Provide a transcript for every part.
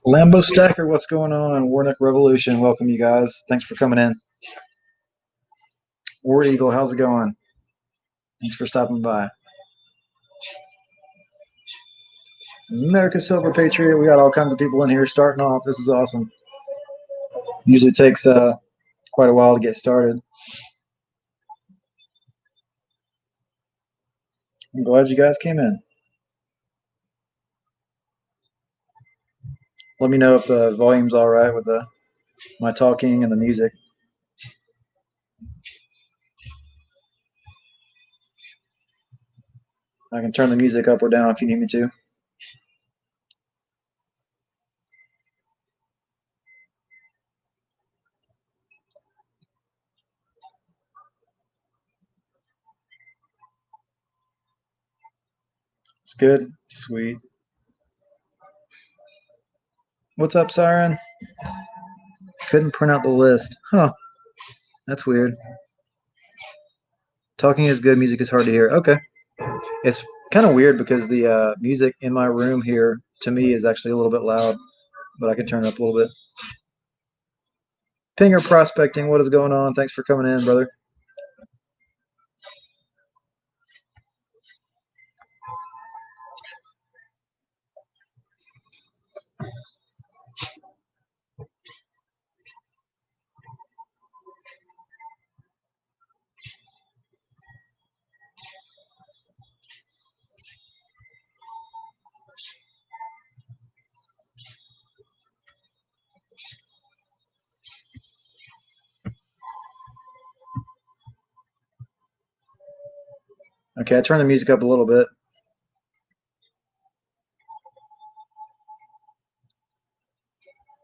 Lambo Stacker, what's going on? Warnock Revolution, welcome you guys. Thanks for coming in. War Eagle, how's it going? Thanks for stopping by. America Silver Patriot, we got all kinds of people in here starting off. This is awesome. Usually takes quite a while to get started. I'm glad you guys came in. Let me know if the volume's all right with my talking and the music. I can turn the music up or down if you need me to. It's good. Sweet. What's up, Siren? Couldn't print out the list. Huh. That's weird. Talking is good, music is hard to hear. Okay. It's kind of weird because the music in my room here to me is actually a little bit loud, but I can turn it up a little bit. Pinger Prospecting, what is going on? Thanks for coming in, brother. Okay, I turned the music up a little bit.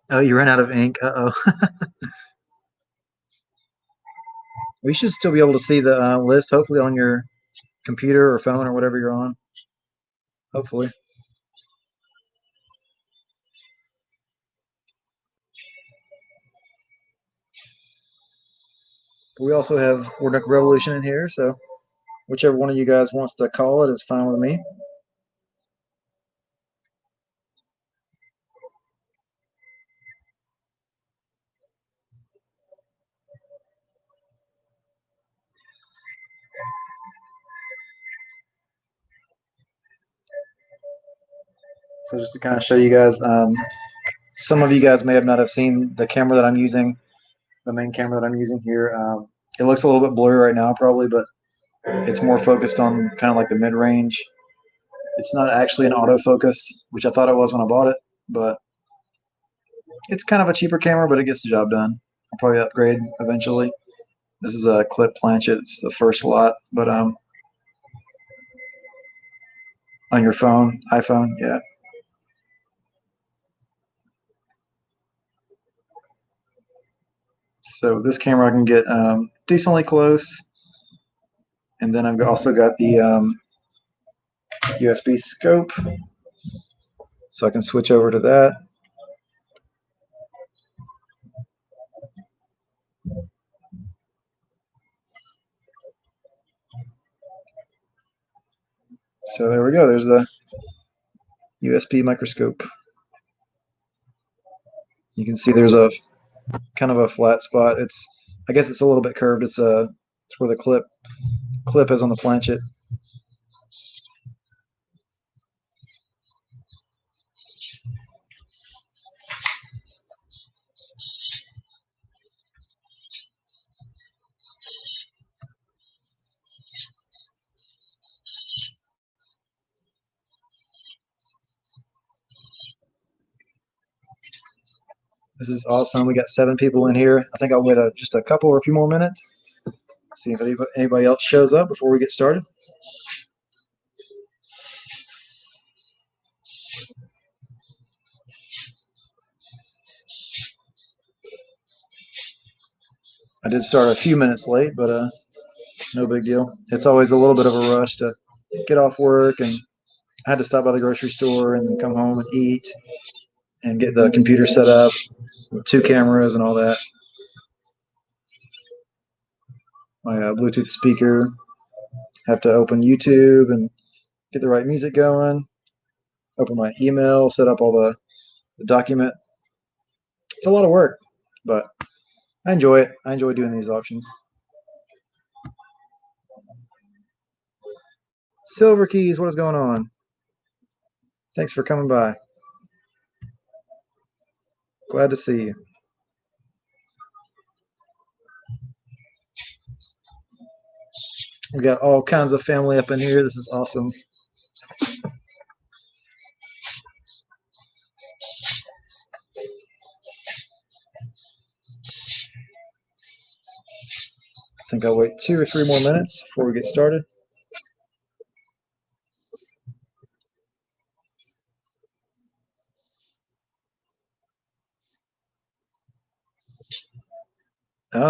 Oh, you ran out of ink. Uh-oh. We should still be able to see the list, hopefully on your computer or phone or whatever you're on. Hopefully. But we also have Warnock Revolution in here, so whichever one of you guys wants to call it is fine with me. So just to kind of show you guys, some of you guys may have not have seen the camera that I'm using, the main camera that I'm using here. It looks a little bit blurry right now probably, but it's more focused on kind of like the mid-range. It's not actually an autofocus, which I thought it was when I bought it, but it's kind of a cheaper camera, but it gets the job done. I'll probably upgrade eventually. This is a clip planchet. It's the first lot, but on your phone, iPhone, yeah. So this camera I can get decently close, and then I've also got the USB scope, so I can switch over to that. So there we go. There's the USB microscope. You can see there's a kind of a flat spot. I guess it's a little bit curved. It's where the clip is on the planchet. This is awesome. We got 7 people in here. I think I'll wait just a couple or a few more minutes. See if anybody else shows up before we get started. I did start a few minutes late, but no big deal. It's always a little bit of a rush to get off work, and I had to stop by the grocery store and then come home and eat and get the computer set up with 2 cameras and all that. My Bluetooth speaker. Have to open YouTube and get the right music going. Open my email, set up all the the document. It's a lot of work, but I enjoy it. I enjoy doing these auctions. Silver Keys, what is going on? Thanks for coming by. Glad to see you. We got all kinds of family up in here. This is awesome. I think I'll wait 2 or 3 more minutes before we get started.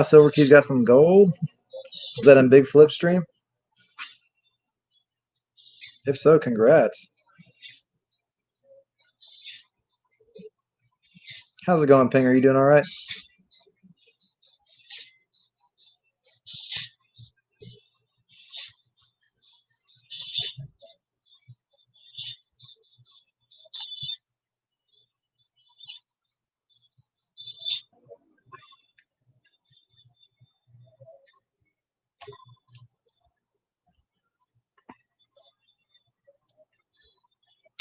Silver Key's got some gold. Is that in Big Flip Stream? If so, congrats. How's it going, Ping? Are you doing all right?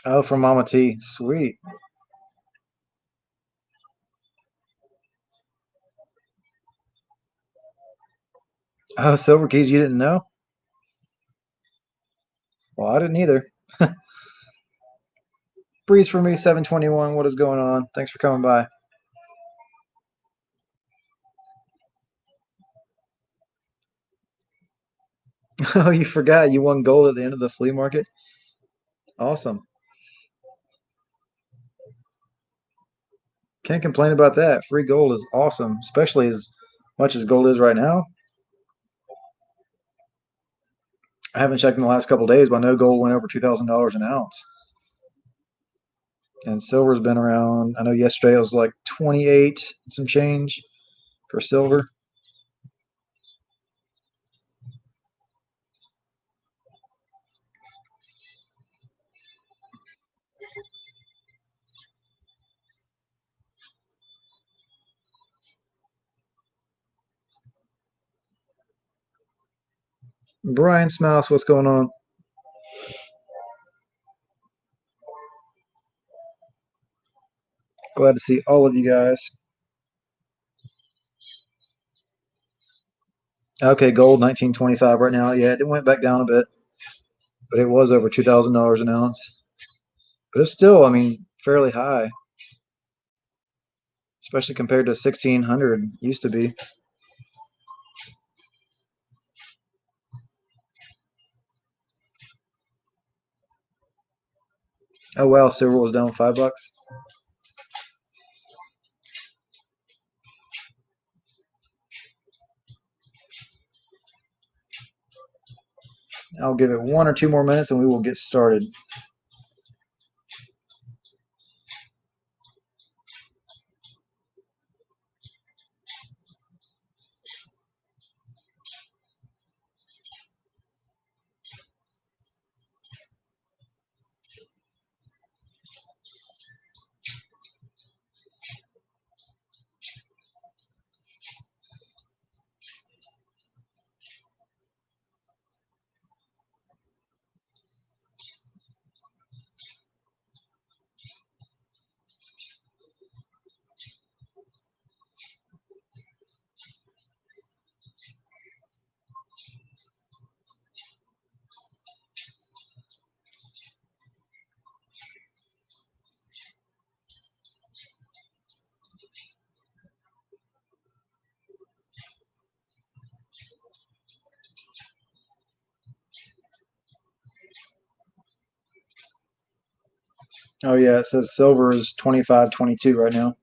Oh, from Mama T. Sweet. Oh, Silver Keys, you didn't know? Well, I didn't either. Breeze for me, 721. What is going on? Thanks for coming by. Oh, you forgot you won gold at the end of the flea market? Awesome. Can't complain about that. Free gold is awesome, especially as much as gold is right now. I haven't checked in the last couple of days, but I know gold went over $2,000 an ounce. And silver's been around, I know yesterday it was like 28 and some change for silver. Brian Smouse, what's going on? Glad to see all of you guys. Okay, gold 1925 right now. Yeah, it went back down a bit, but it was over $2,000 an ounce. But it's still, I mean, fairly high, especially compared to 1600 used to be. Oh wow, silver was down $5. I'll give it 1 or 2 more minutes and we will get started. Oh yeah, it says silver is 25.22 right now.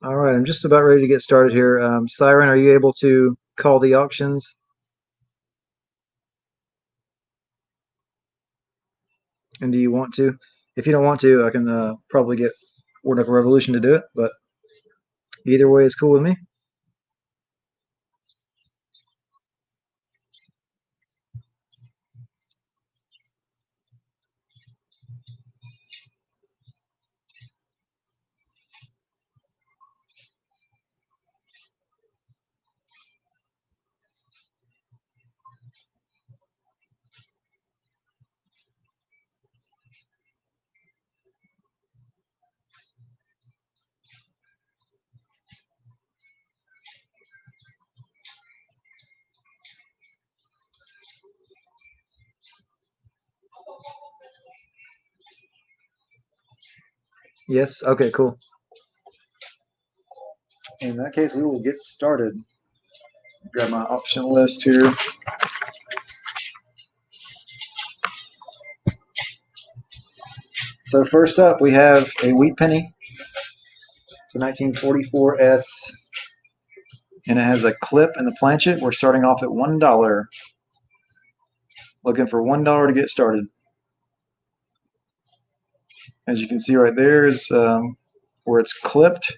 All right, I'm just about ready to get started here. Siren, are you able to call the auctions? And do you want to? If you don't want to, I can probably get War Knuckle Revolution to do it, but either way is cool with me. Yes? Okay, cool. In that case, we will get started. Grab my option list here. So first up, we have a wheat penny. It's a 1944S, and it has a clip and the planchet. We're starting off at $1. Looking for $1 to get started. As you can see right there is where it's clipped.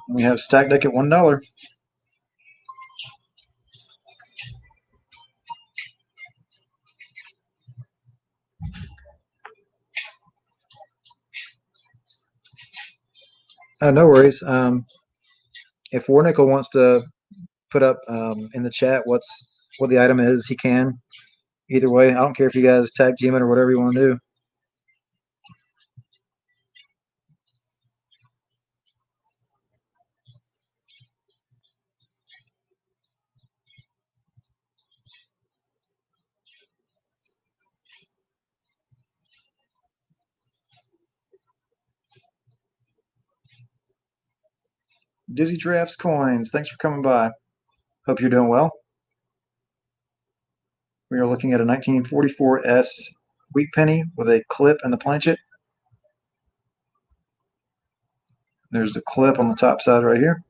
And we have stack deck at $1. Oh, no worries. If Warnickel wants to put up in the chat what the item is, he can. Either way, I don't care if you guys tag team it or whatever you want to do. Dizzy Drafts Coins, thanks for coming by. Hope you're doing well. We are looking at a 1944S wheat penny with a clip and the planchet. There's the clip on the top side right here.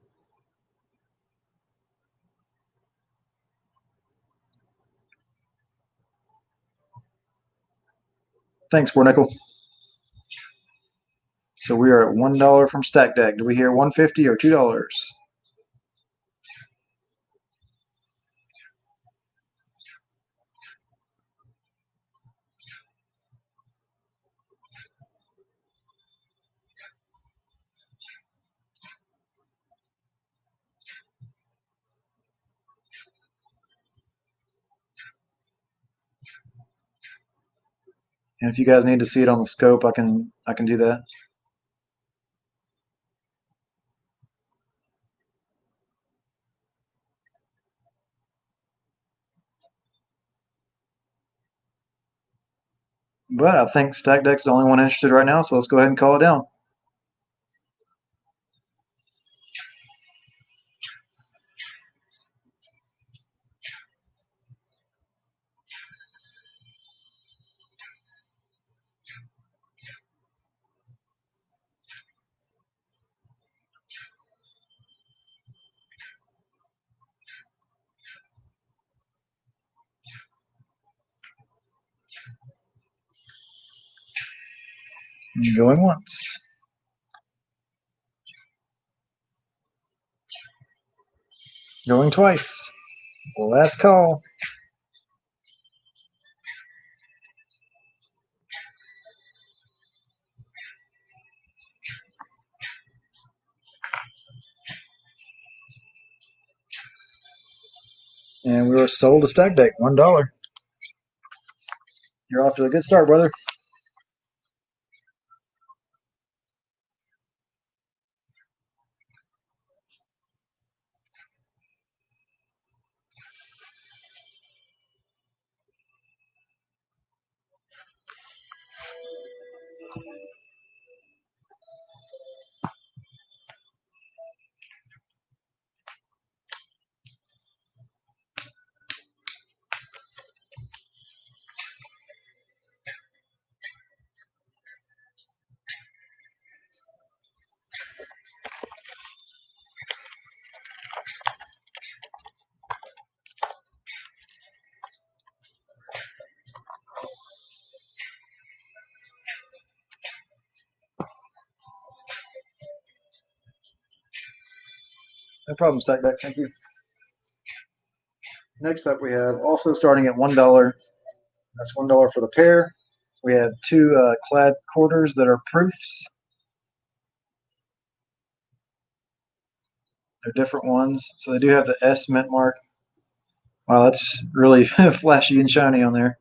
Thanks, Warnickel. So we are at $1 from Stack Deck. Do we hear $1.50 or $2? And if you guys need to see it on the scope, I can do that. But I think Stack Deck's the only one interested right now, so let's go ahead and call it down. Going once. Going twice. Last call. And we were sold to Stack Deck, $1. You're off to a good start, brother. No problem, Stack Deck. Thank you. Next up, we have also starting at $1. That's $1 for the pair. We have two clad quarters that are proofs. They're different ones. So they do have the S mint mark. Wow, that's really flashy and shiny on there.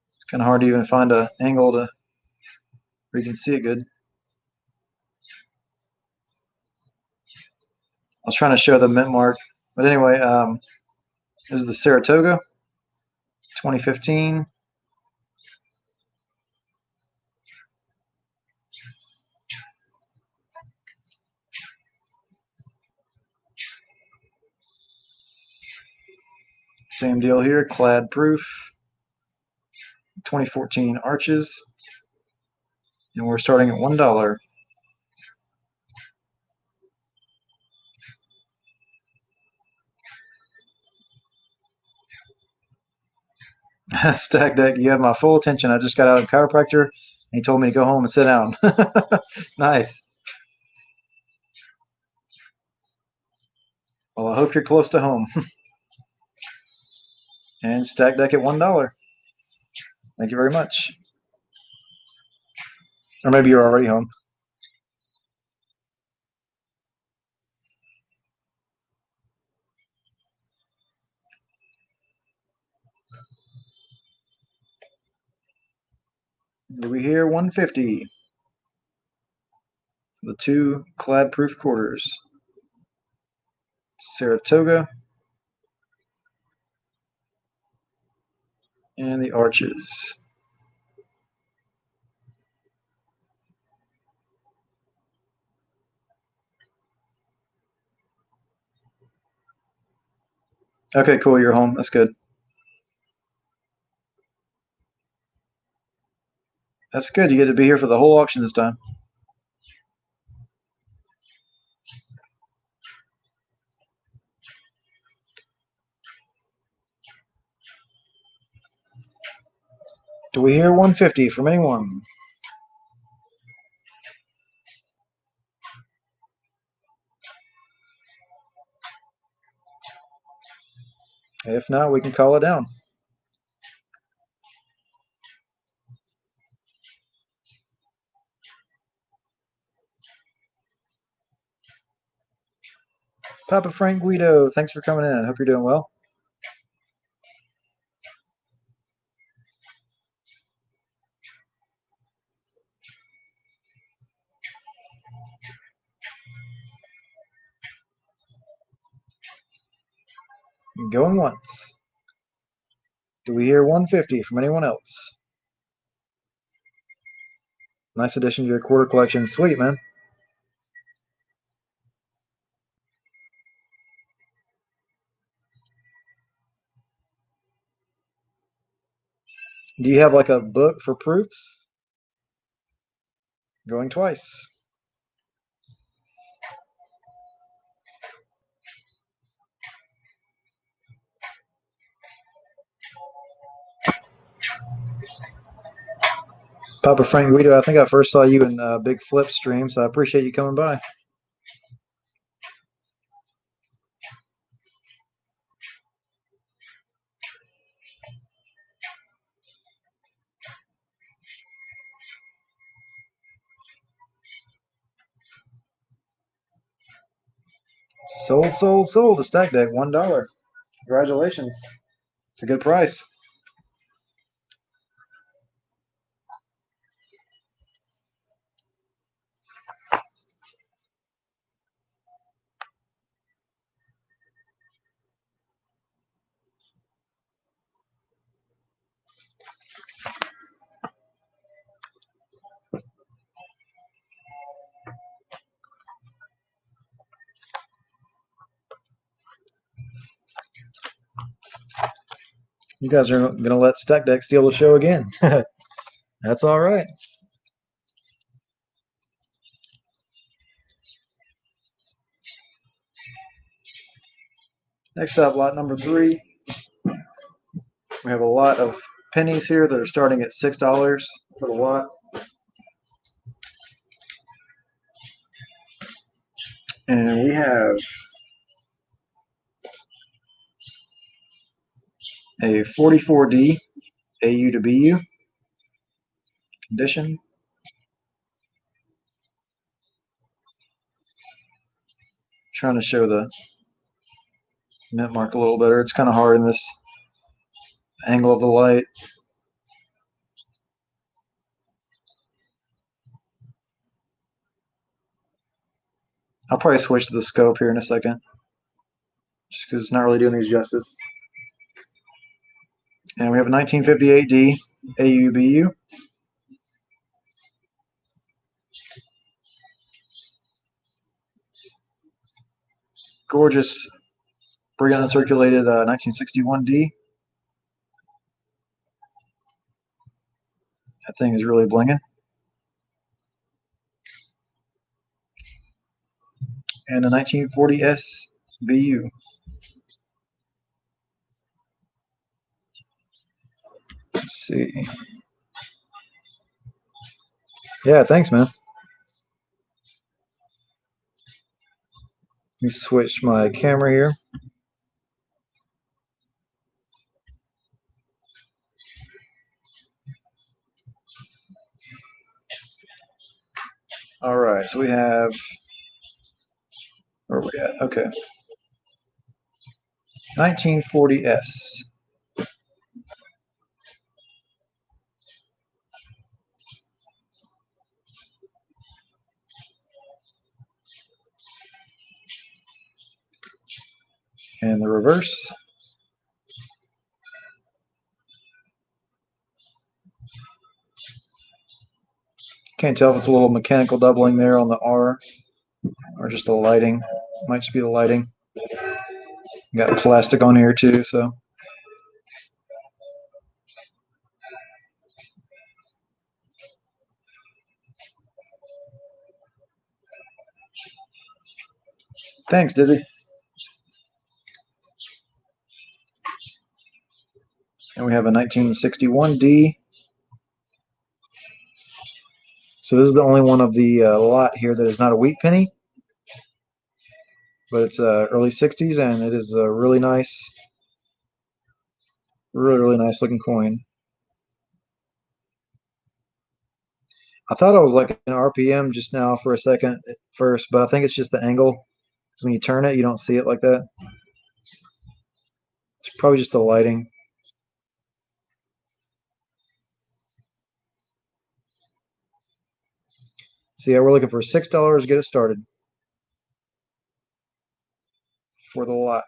It's kind of hard to even find an angle where you can see it good. I was trying to show the mint mark. But anyway, this is the Saratoga 2015. Same deal here, clad proof. 2014 arches. And we're starting at $1. Stack Deck, you have my full attention. I just got out of the chiropractor and he told me to go home and sit down. Nice. Well, I hope you're close to home. And Stack Deck at $1. Thank you very much. Or maybe you're already home. Do we hear 150? The two clad proof quarters. Saratoga and the arches. Okay, cool. You're home. That's good. That's good. You get to be here for the whole auction this time. Do we hear 150 from anyone? If not, we can call it down. Papa Frank Guido, thanks for coming in. Hope you're doing well. Going once. Do we hear 150 from anyone else? Nice addition to your quarter collection. Sweet, man. Do you have like a book for proofs? Going twice. Papa Frank Guido, I think I first saw you in Big Flip stream, so I appreciate you coming by. Sold, sold, sold. A Stack Deck, $1. Congratulations. It's a good price. You guys are going to let Stack Deck steal the show again. That's all right. Next up, lot number 3. We have a lot of pennies here that are starting at $6 for the lot. And we have a 44D AU to BU condition. Trying to show the mint mark a little better. It's kind of hard in this angle of the light. I'll probably switch to the scope here in a second, just because it's not really doing these justice. And we have a 1958D AUBU. Gorgeous, brilliant uncirculated 1961D. That thing is really blinging. And a 1940S BU. Let's see. Yeah, thanks, man. Let me switch my camera here. All right, so we have, where are we at? Okay. 1940S. And the reverse. Can't tell if it's a little mechanical doubling there on the R or just the lighting. Might just be the lighting. Got plastic on here too, so. Thanks, Dizzy. And we have a 1961D. So this is the only one of the lot here that is not a wheat penny, but it's early 60s, and it is a really nice, really nice looking coin. I thought I was like an RPM just now for a second at first, but I think it's just the angle. Because when you turn it, you don't see it like that. It's probably just the lighting. So yeah, we're looking for $6 to get it started for the lot.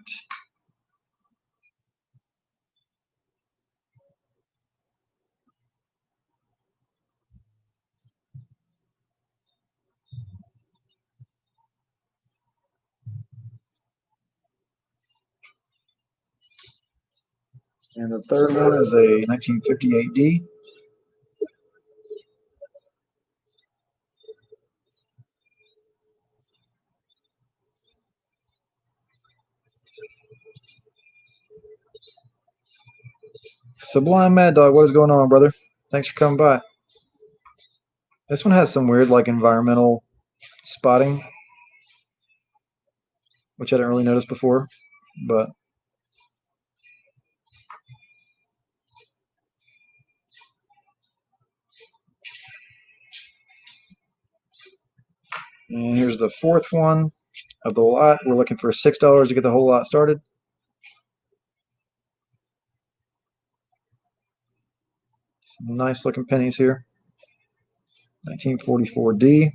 And the third one is a 1958D. Sublime Mad Dog, what is going on, brother? Thanks for coming by. This one has some weird like environmental spotting, which I didn't really notice before, but and here's the fourth one of the lot. We're looking for $6 to get the whole lot started. Some nice looking pennies here. 1944D.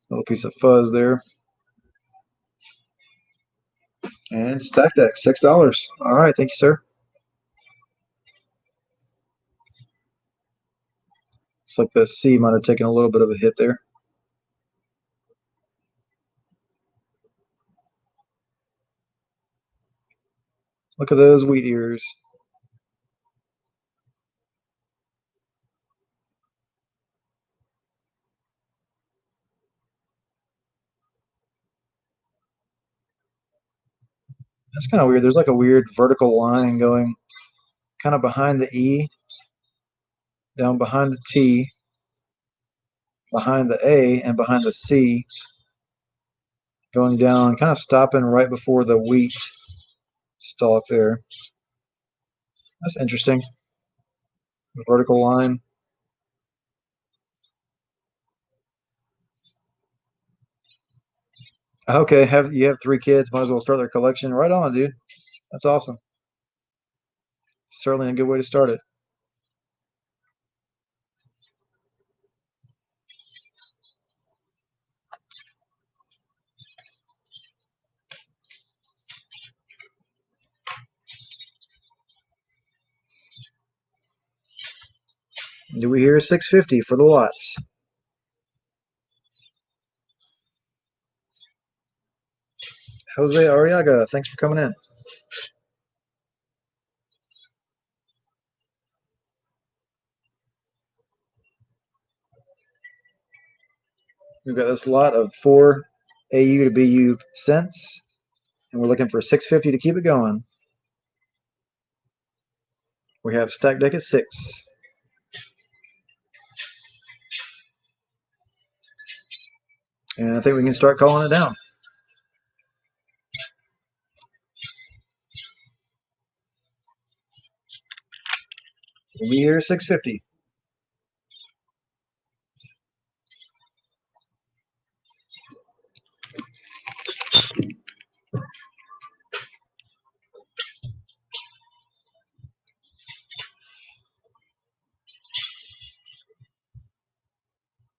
Little piece of fuzz there. And stack deck, $6. All right, thank you, sir. Looks like the C might have taken a little bit of a hit there. Look at those wheat ears. That's kind of weird. There's like a weird vertical line going kind of behind the E, down behind the T, behind the A and behind the C, going down, kind of stopping right before the wheat stalk there. That's interesting. Vertical line. Okay, you have 3 kids, might as well start their collection. Right on, dude. That's awesome. Certainly a good way to start it. Do we hear 650 for the lots? Jose Arriaga, thanks for coming in. We've got this lot of 4 AU to BU cents, and we're looking for 650 to keep it going. We have stack deck at 6. And I think we can start calling it down. We'll be here 650.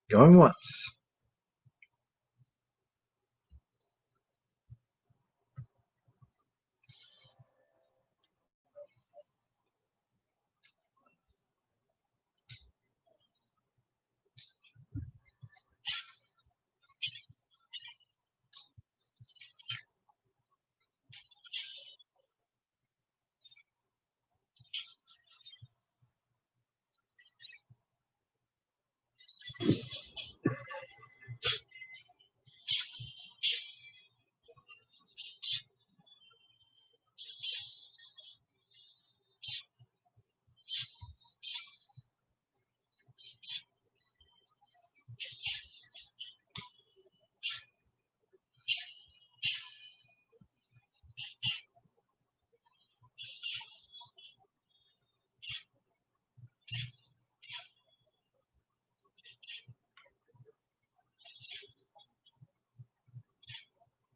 Going once.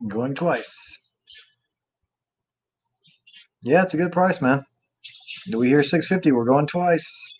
Going twice. Yeah, it's a good price, man. Do we hear 650? We're going twice.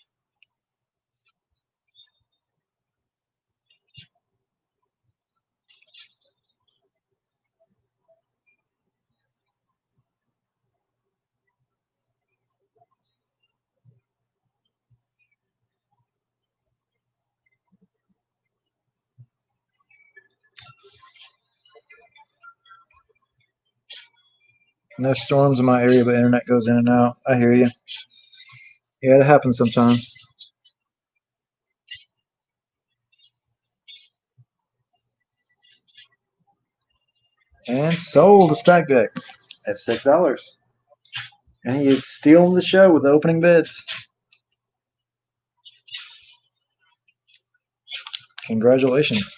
No storms in my area, but internet goes in and out. I hear you. Yeah, it happens sometimes. And sold the stack deck at $6. And he is stealing the show with the opening bids. Congratulations.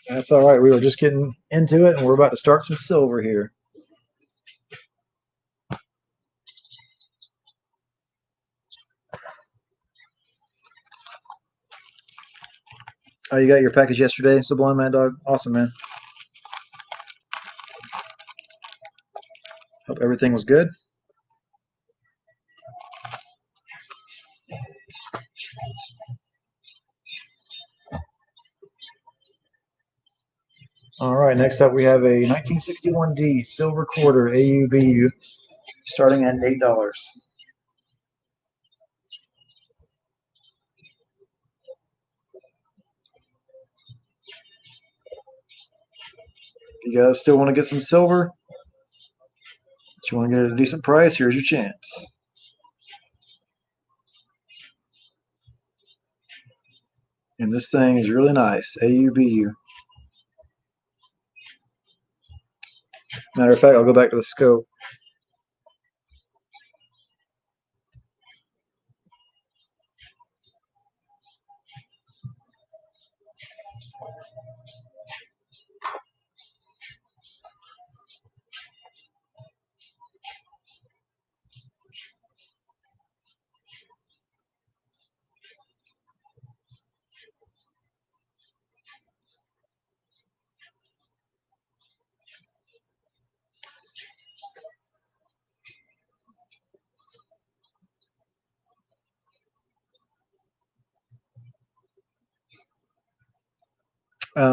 That's all right. We were just getting into it, and we're about to start some silver here. Oh, you got your package yesterday, Sublime Mad Dog? Awesome, man. Hope everything was good. All right, next up we have a 1961D silver quarter AUBU starting at $8. You guys still want to get some silver? But you want to get at a decent price? Here's your chance. And this thing is really nice. AUBU. Matter of fact, I'll go back to the scope.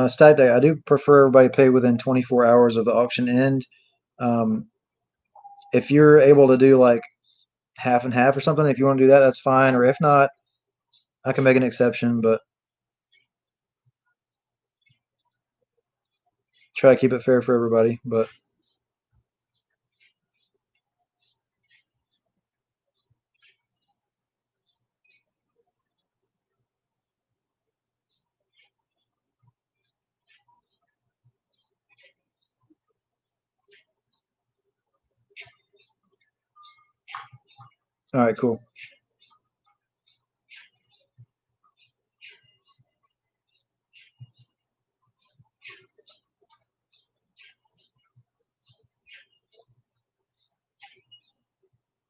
Stack Deck, I do prefer everybody pay within 24 hours of the auction end. Um, if you're able to do like half and half or something, if you want to do that, that's fine. Or if not, I can make an exception, but try to keep it fair for everybody. But all right, cool.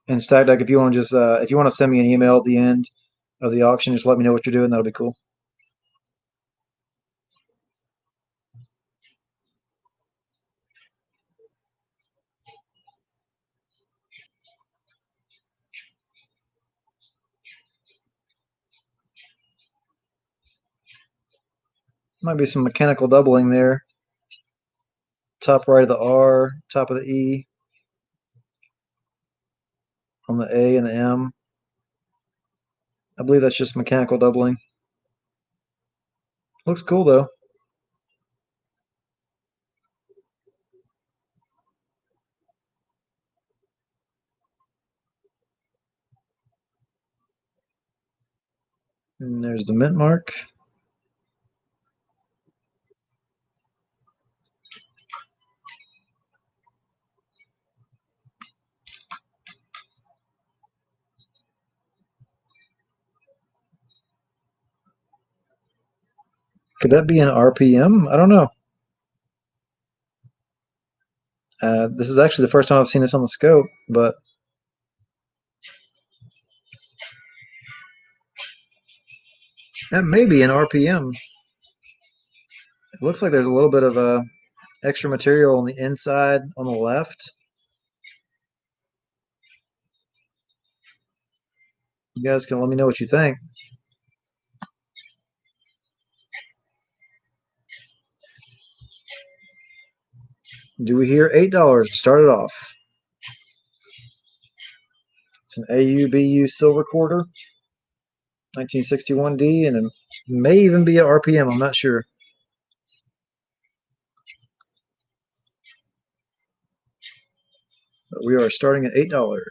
And Stack Deck, if you want to just if you want to send me an email at the end of the auction, just let me know what you're doing. That'll be cool. Might be some mechanical doubling there. Top right of the R, top of the E, on the A and the M. I believe that's just mechanical doubling. Looks cool though. And there's the mint mark. Could that be an RPM? I don't know. This is actually the first time I've seen this on the scope, but that may be an RPM. It looks like there's a little bit of extra material on the inside on the left. You guys can let me know what you think. Do we hear $8 to start it off? It's an AUBU silver quarter, 1961D, and it may even be an RPM. I'm not sure. But we are starting at $8.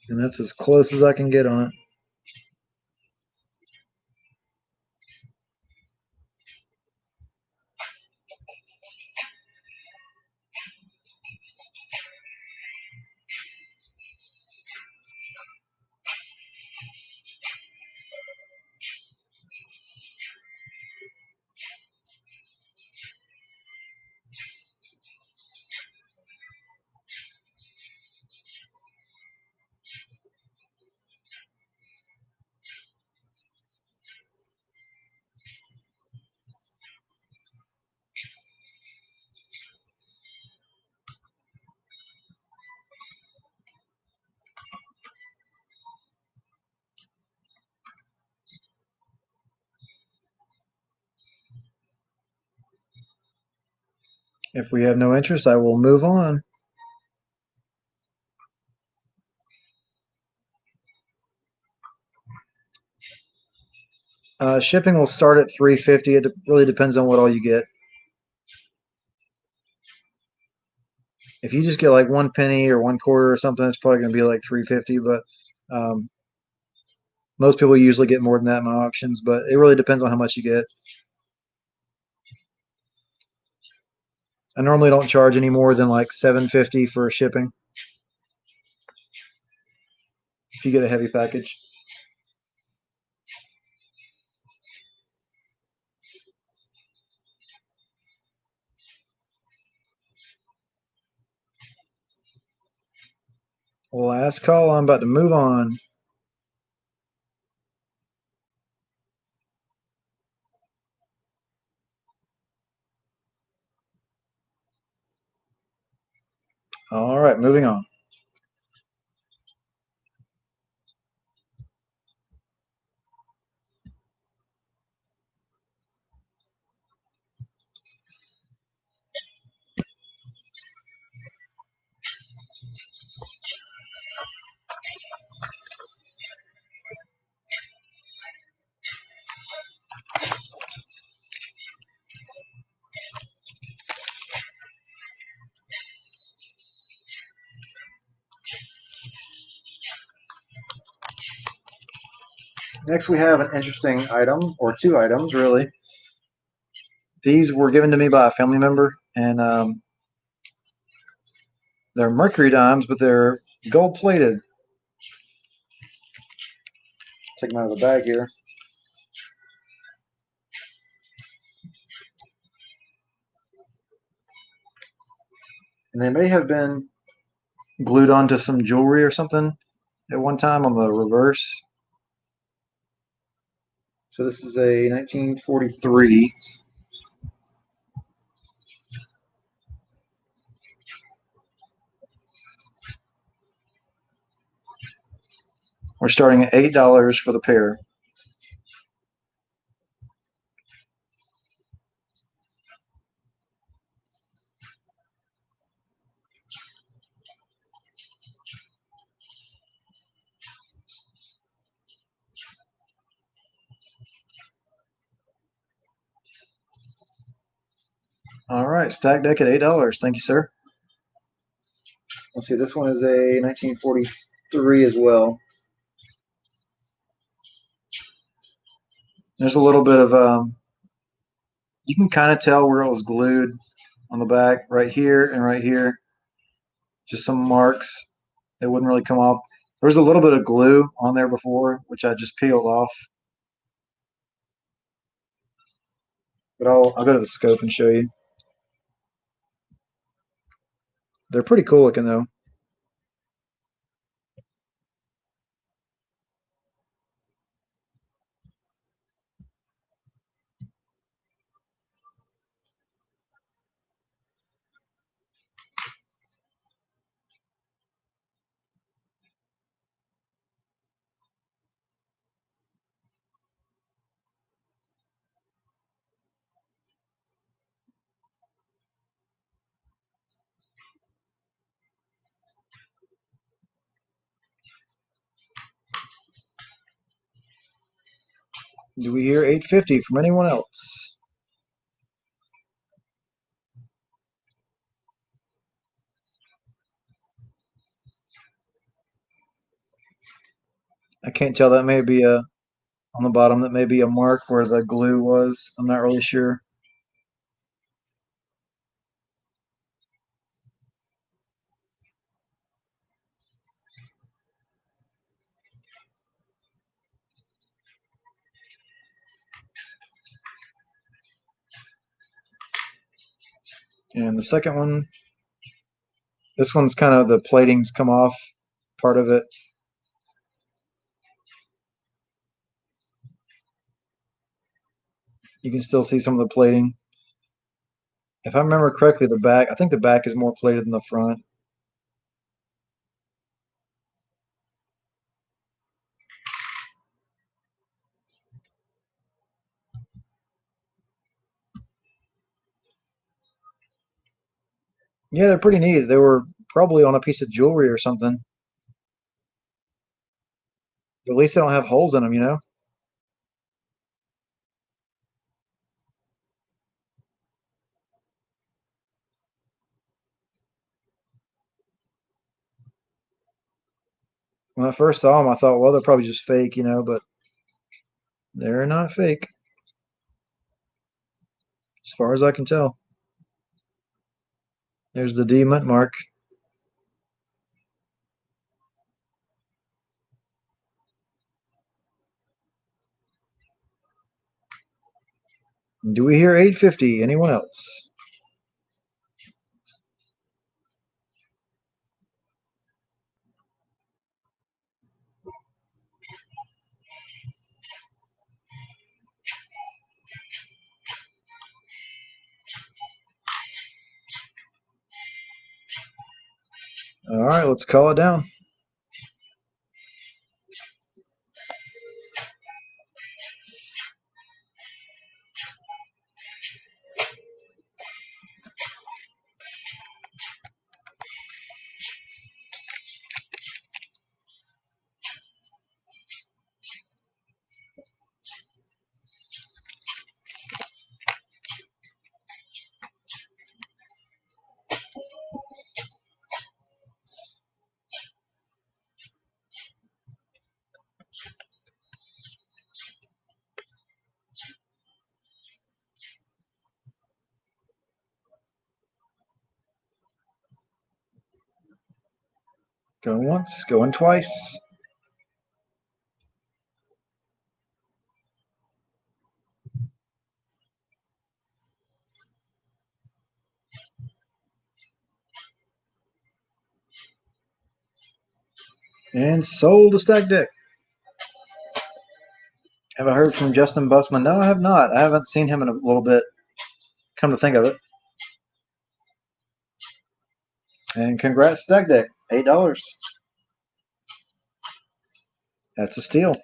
And that's as close as I can get on it. If we have no interest, I will move on. Shipping will start at $3.50. It really depends on what all you get. If you just get like 1 penny or 1/4 or something, it's probably going to be like $3.50. But um, most people usually get more than that in my auctions. But it really depends on how much you get. I normally don't charge any more than like $7.50 for shipping if you get a heavy package. Last call. I'm about to move on. All right, moving on. Next, we have an interesting item, or two items, really. These were given to me by a family member, and they're mercury dimes, but they're gold plated. Take them out of the bag here. And they may have been glued onto some jewelry or something at one time on the reverse. So this is a 1943. We're starting at $8 for the pair. All right, stack deck at $8. Thank you, sir. Let's see, this one is a 1943 as well. There's a little bit of, you can kind of tell where it was glued on the back, right here and right here. Just some marks. It wouldn't really come off. There was a little bit of glue on there before, which I just peeled off. But I'll go to the scope and show you. They're pretty cool looking though. Do we hear 850 from anyone else? I can't tell. That may be a on the bottom. That may be a mark where the glue was. I'm not really sure. And the second one, this one's kind of the plating's come off part of it. You can still see some of the plating. If I remember correctly, the back, I think the back is more plated than the front. Yeah, they're pretty neat. They were probably on a piece of jewelry or something. At least they don't have holes in them, you know? When I first saw them, I thought, well, they're probably just fake, you know, but they're not fake, as far as I can tell. There's the D mint mark. Do we hear 850? Anyone else? All right, let's call it down. Going once, going twice. And sold a stack deck. Have I heard from Justin Bussman? No, I have not. I haven't seen him in a little bit, come to think of it. And congrats, stack deck. $8. That's a steal.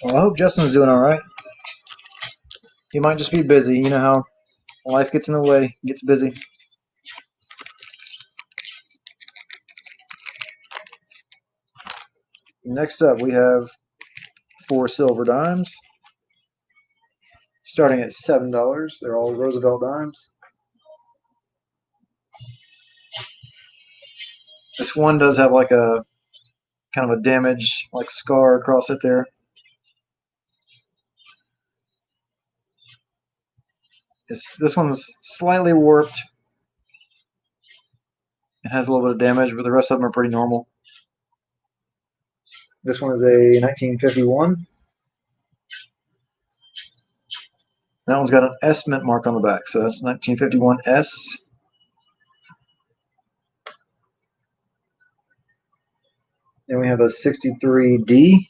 Well, I hope Justin's doing all right. He might just be busy. You know how life gets in the way, gets busy. Next up, we have 4 silver dimes, starting at $7. They're all Roosevelt dimes. This one does have like a kind of a damage, like scar across it there. This one's slightly warped. It has a little bit of damage, but the rest of them are pretty normal. This one is a 1951. That one's got an S mint mark on the back, so that's 1951 S. Then we have a 63D.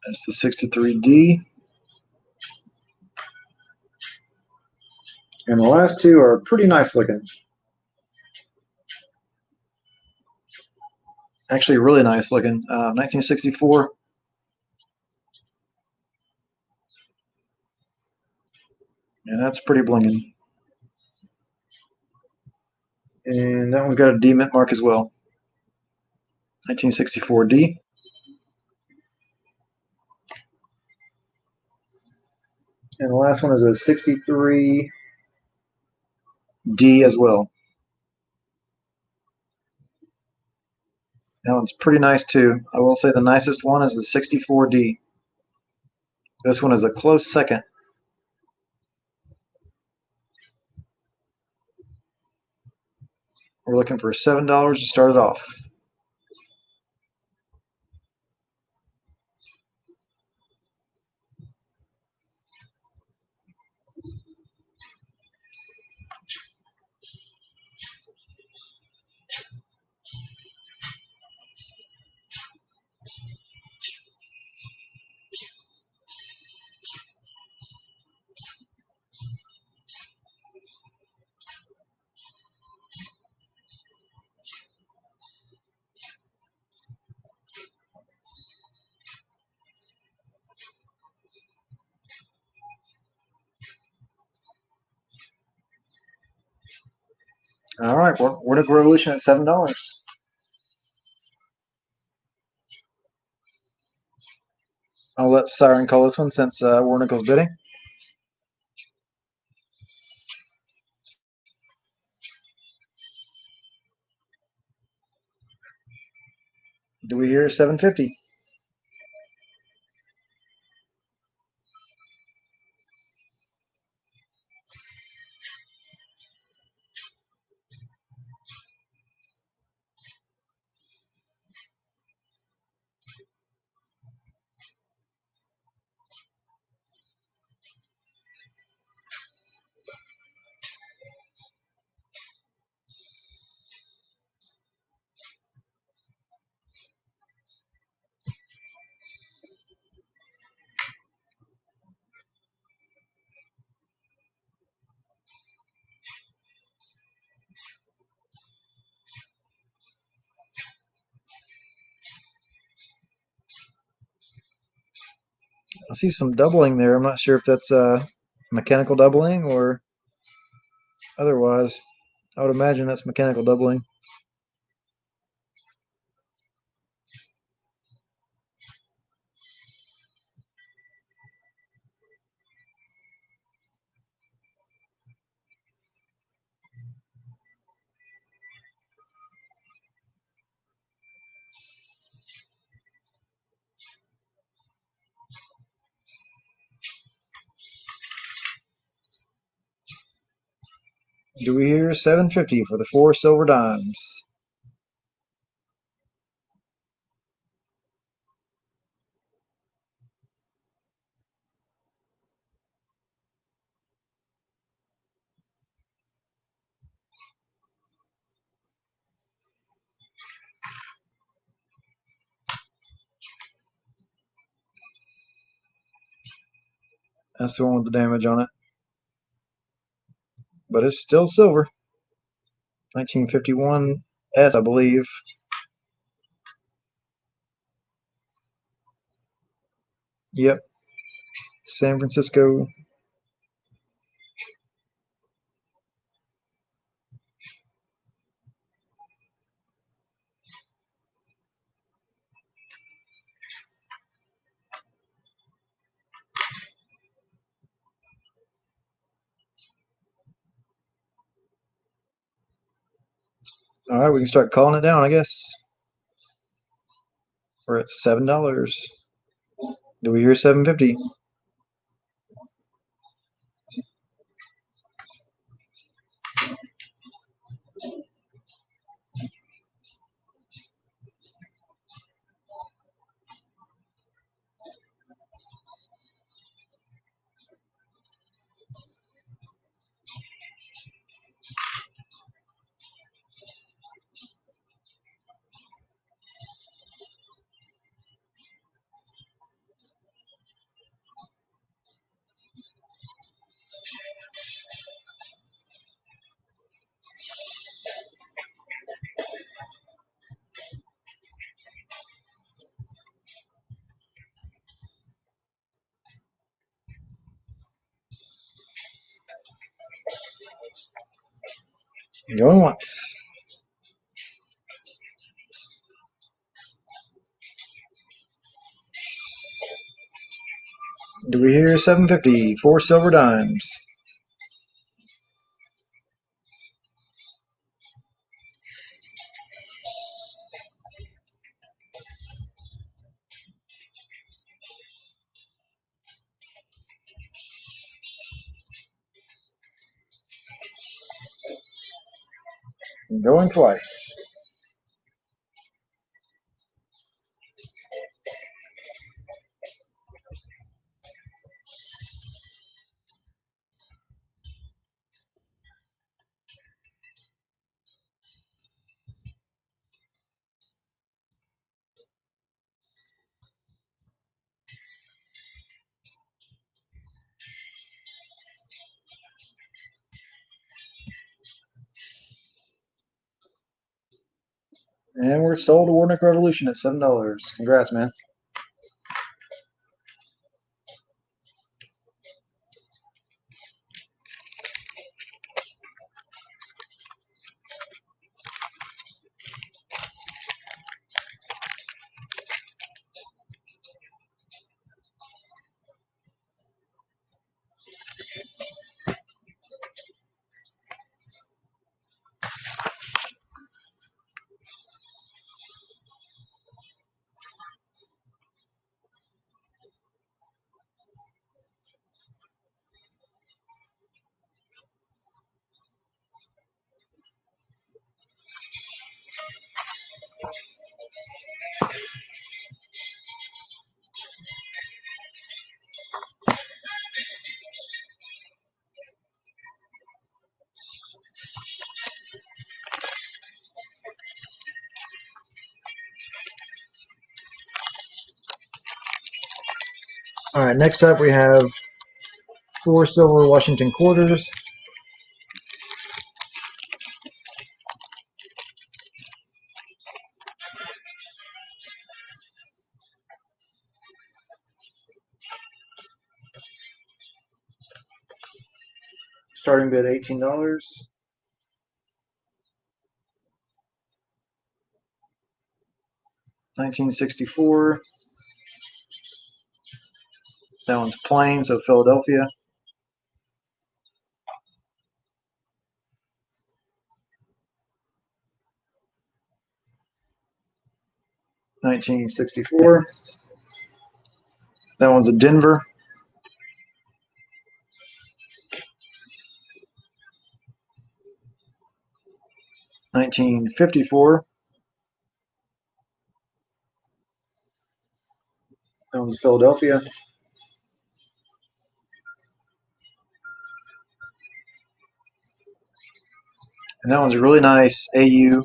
That's the 63D. And the last two are pretty nice looking. Actually, really nice looking. 1964. And that's pretty blinging. And that one's got a D mint mark as well. 1964D. And the last one is a 63D as well. That one's pretty nice too. I will say the nicest one is the 64D. This one is a close second. We're looking for $7 to start it off. All right, Warnick Revolution at $7. I'll let Siren call this one since Warnickel's bidding. Do we hear 750? I see some doubling there. I'm not sure if that's mechanical doubling or otherwise. I would imagine that's mechanical doubling. Do we hear 750 for the 4 silver dimes? That's the one with the damage on it. But it's still silver. 1951 S, I believe. Yep. San Francisco. All right, we can start calling it down, I guess. We're at $7. Do we hear 750? Going once. Do we hear 750? 4 silver dimes. Going twice. And we're sold to Warnick Revolution at $7. Congrats, man. All right, next up we have 4 silver Washington quarters. Starting bid $18. 1964. That one's plain, so Philadelphia. 1964. That one's a Denver. 1954. That one's Philadelphia. And that one's a really nice AU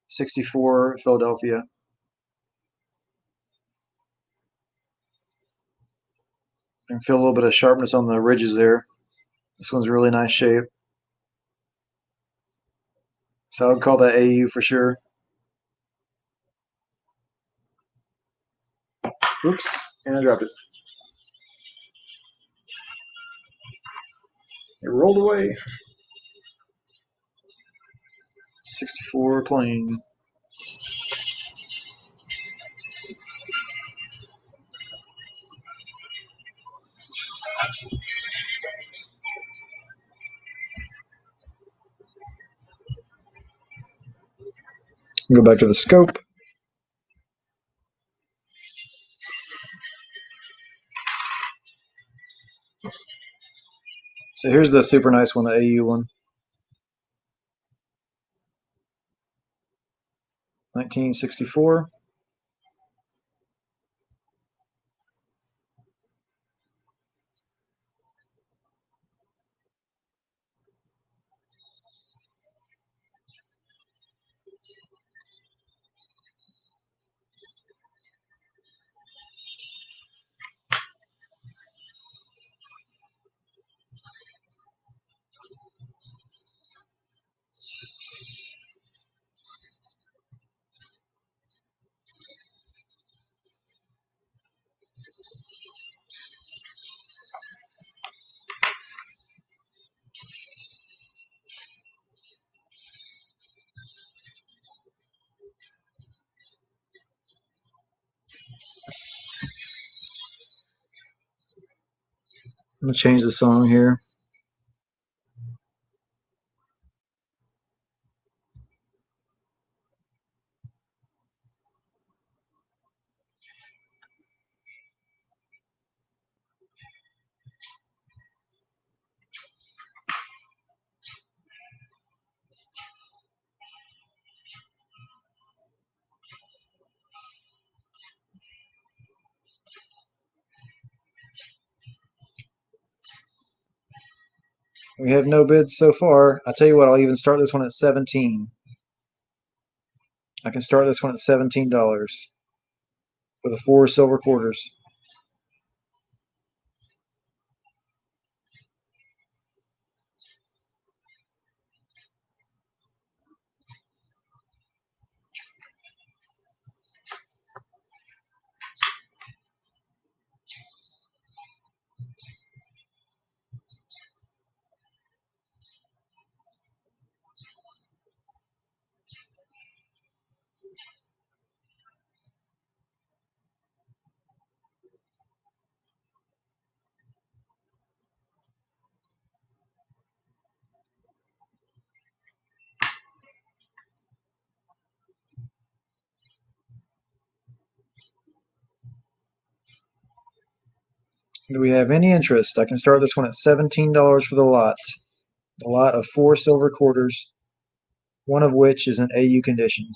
64 Philadelphia. You can feel a little bit of sharpness on the ridges there. This one's really nice shape. So I would call that AU for sure. Oops, and I dropped it. It rolled away. 64 plain. Go back to the scope. So here's the super nice one, the AU one. 1964. I'm going to change the song here. We have no bids so far. I tell you what, I'll even start this one at 17. I can start this one at $17 for the 4 silver quarters. Do we have any interest? I can start this one at $17 for the lot. A lot of 4 silver quarters, one of which is in AU condition.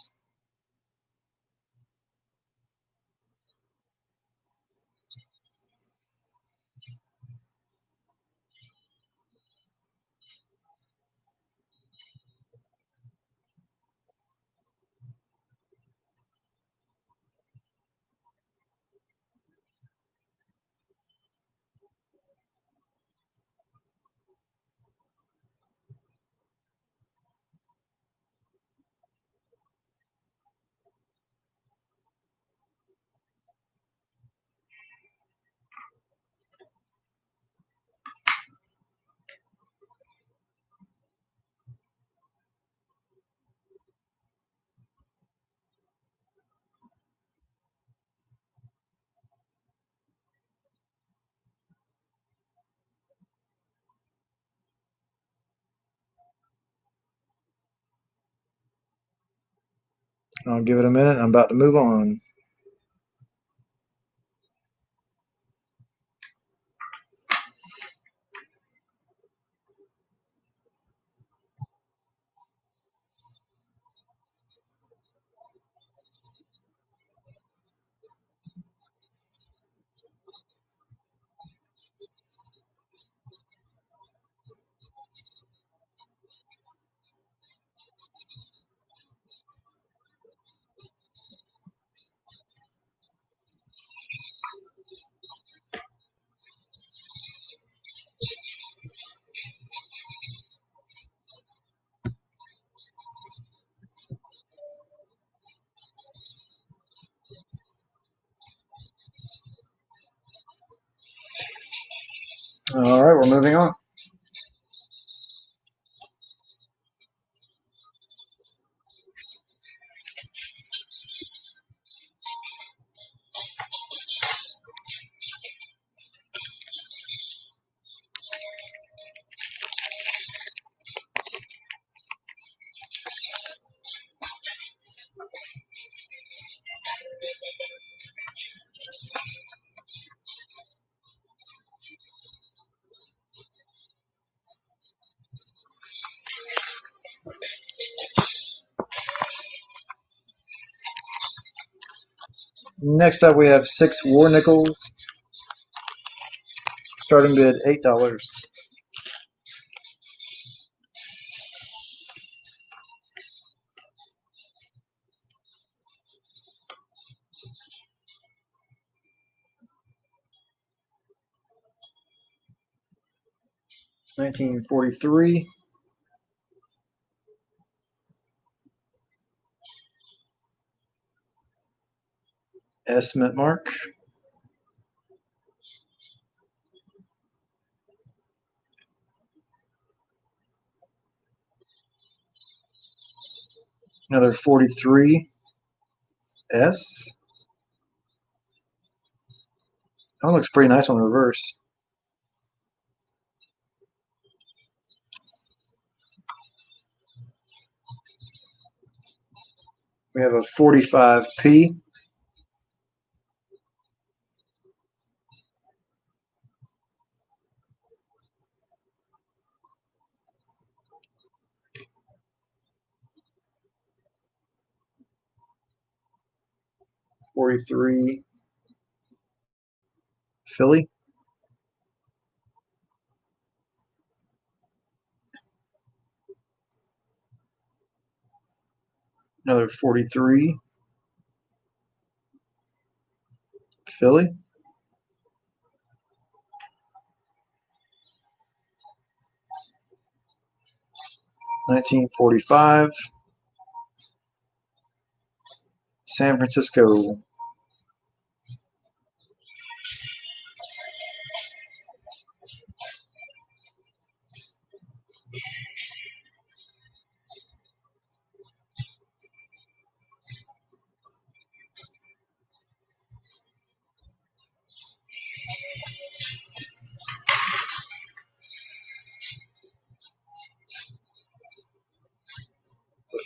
I'll give it a minute. I'm about to move on. All right, we're moving on. Next up, we have 6 war nickels, starting bid $8. $19.43. S mint mark. Another 43 S. That looks pretty nice on reverse. We have a 45P. $43 Philly. Another 43. Philly. 1945. San Francisco.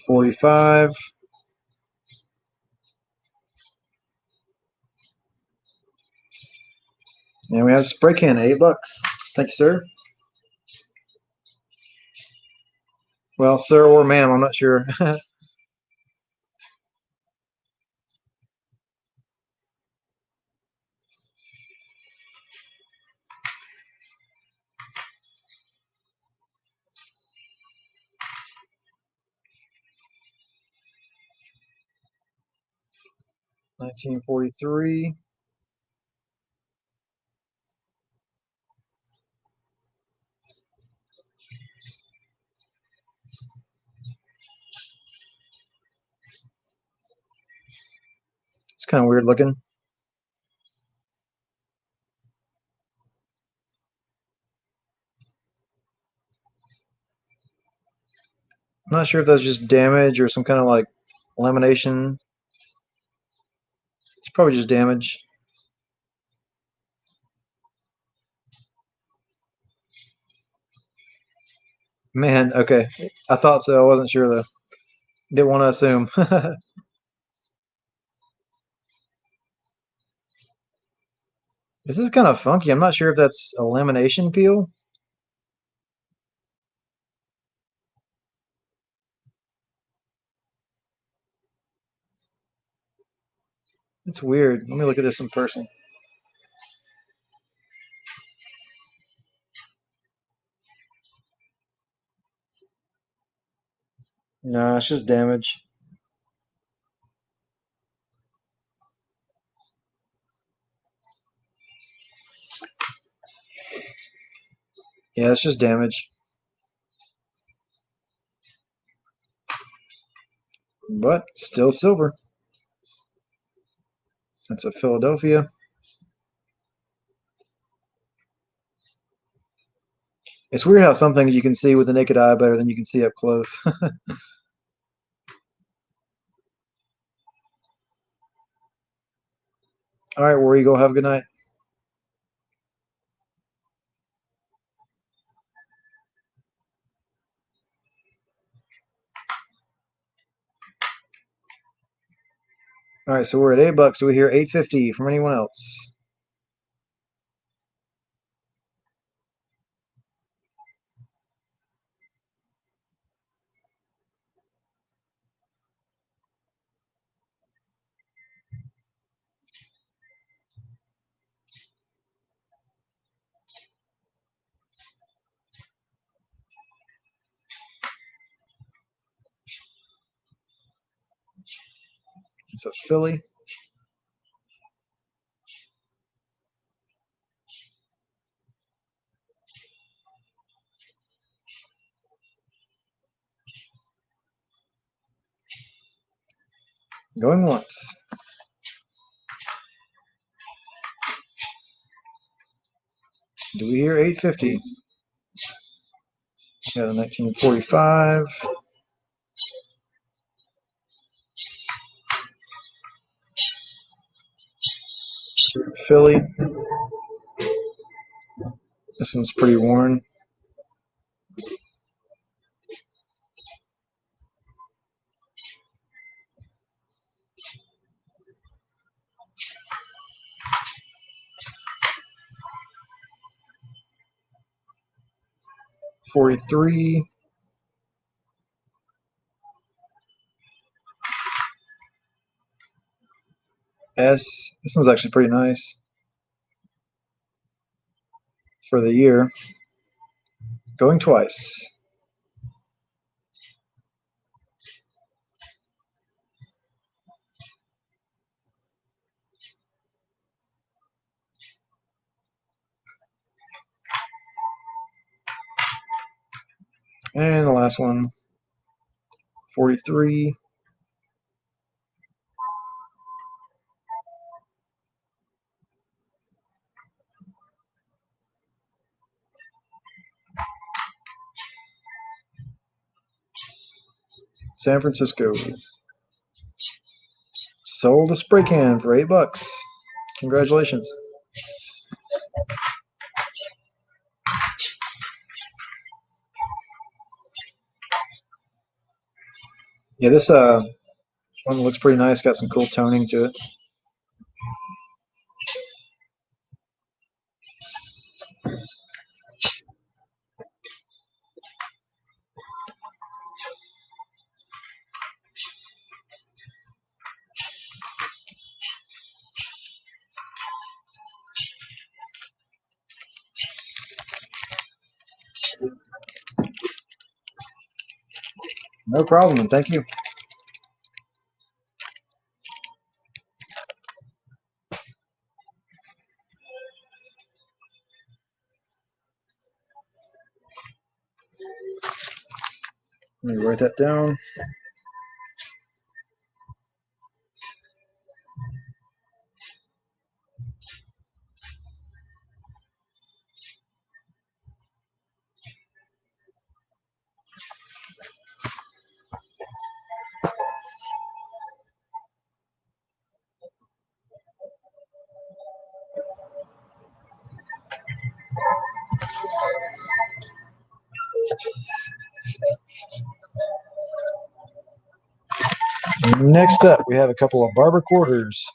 45. And we have spray can, $8. Thank you, sir. Well, sir or ma'am, I'm not sure. 1943. It's kind of weird looking. I'm not sure if that's just damage or some kind of like lamination. It's probably just damage. Man, okay. I thought so. I wasn't sure though. Didn't want to assume. This is kind of funky. I'm not sure if that's a lamination peel. It's weird. Let me look at this in person. No, it's just damage. Yeah, it's just damage. But still silver. That's a Philadelphia. It's weird how some things you can see with the naked eye better than you can see up close. All right, War Eagle, have a good night. All right, so we're at $8. Do we hear 850 from anyone else? It's a Philly. Going once. Do we hear 850? Got a 1945. Philly. This one's pretty worn. $43. S. This one's actually pretty nice for the year. Going twice. And the last one, 43. San Francisco. Sold a spray can for $8. Congratulations. Yeah, this one looks pretty nice. Got some cool toning to it. No problem, and thank you. Let me write that down. Next up, we have a couple of barber quarters.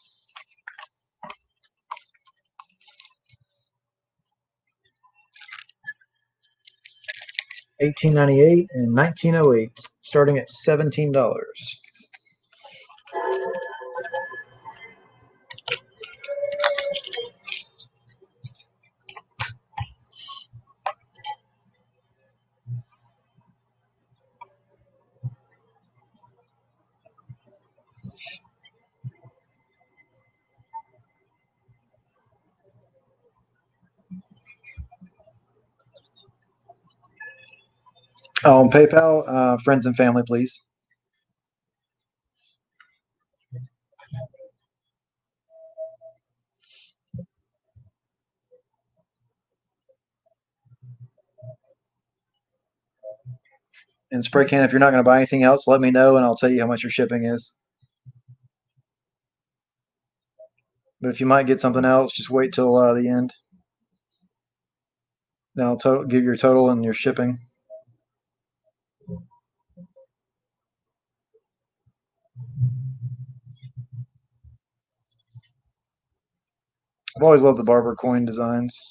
$18.98 and $19.08, starting at $17. On PayPal, friends and family, please. And spray can, if you're not going to buy anything else, let me know and I'll tell you how much your shipping is. But if you might get something else, just wait till the end. Then I'll give your total and your shipping. I've always loved the barber coin designs.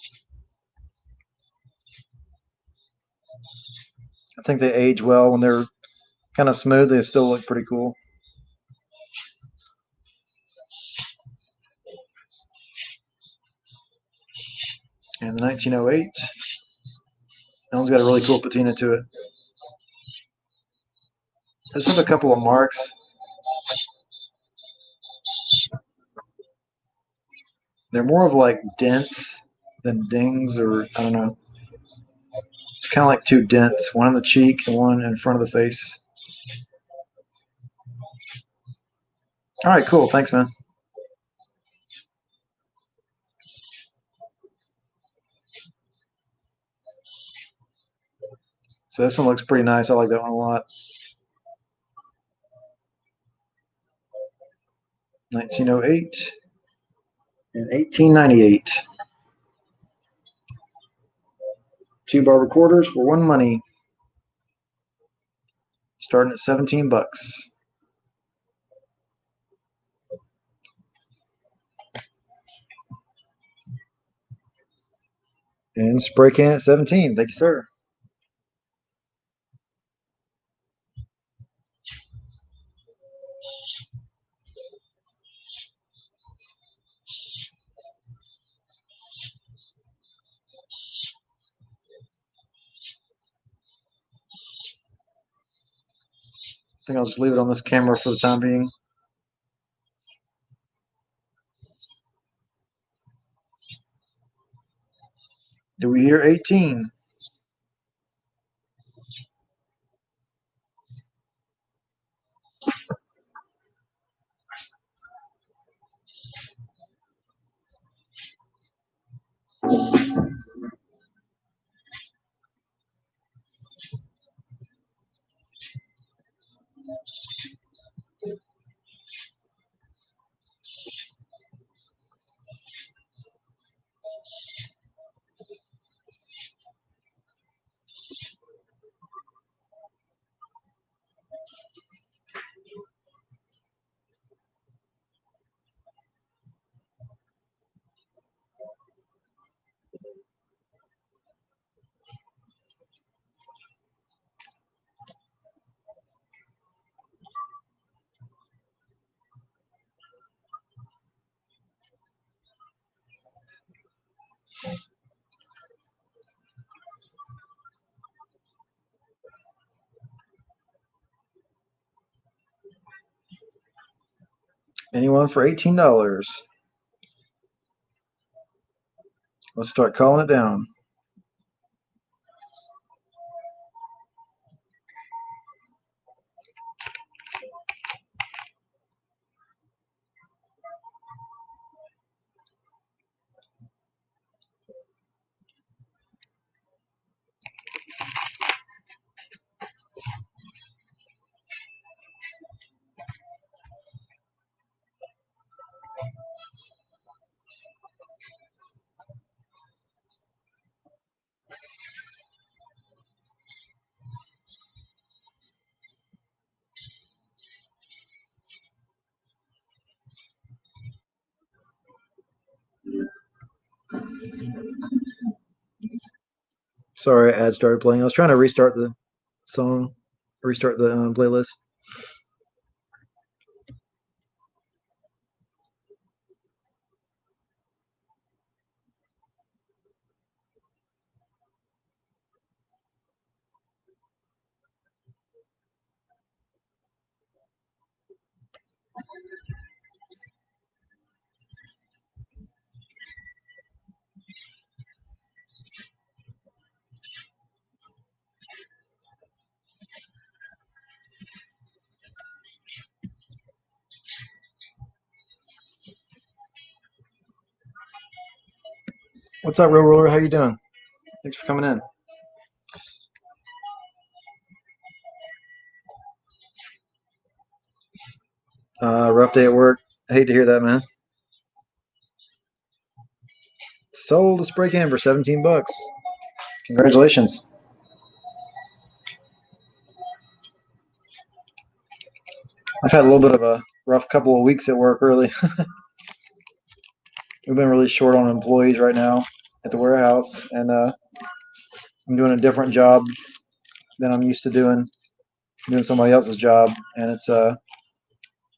I think they age well when they're kind of smooth. They still look pretty cool. And the 1908. That one's got a really cool patina to it. This has a couple of marks. They're more of like dents than dings, or I don't know. It's kind of like two dents, one on the cheek and one in front of the face. All right, cool. Thanks, man. So this one looks pretty nice. I like that one a lot. 1908 and 1898. Two barber quarters for one money. Starting at $17. And spray can at 17. Thank you, sir. I think I'll just leave it on this camera for the time being. Do we hear 18? Anyone for $18? Let's start calling it down. Sorry, ad started playing. I was trying to restart the song, restart the playlist. What's up, Real Roller? How you doing? Thanks for coming in. Rough day at work. I hate to hear that, man. Sold a spray can for $17. Congratulations. I've had a little bit of a rough couple of weeks at work early. We've been really short on employees right now at the warehouse, and I'm doing a different job than I'm used to doing somebody else's job, and it's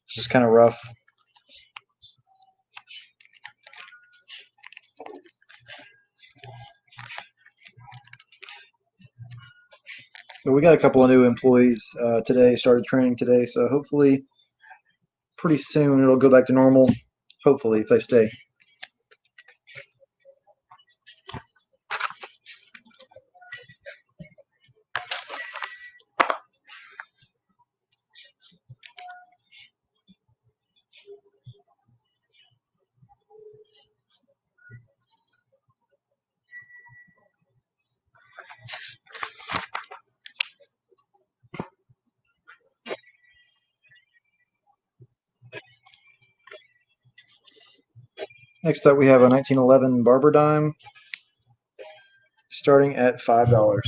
just kind of rough. But we got a couple of new employees today, started training today, so hopefully pretty soon it'll go back to normal. Hopefully, if they stay. Next up, we have a 1911 Barber Dime, starting at $5.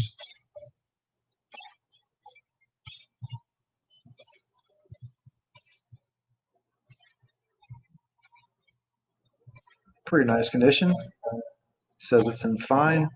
Pretty nice condition. Says it's in fine.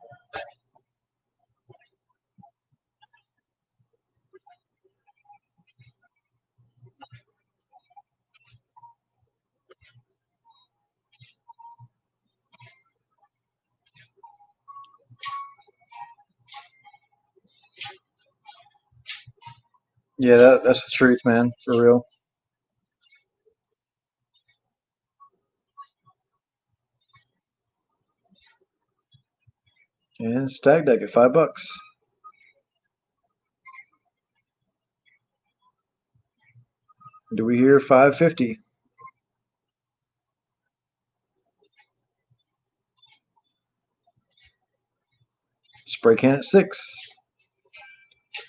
Yeah, that's the truth, man, for real. And stag deck at $5. Do we hear 550? Spray can at 6.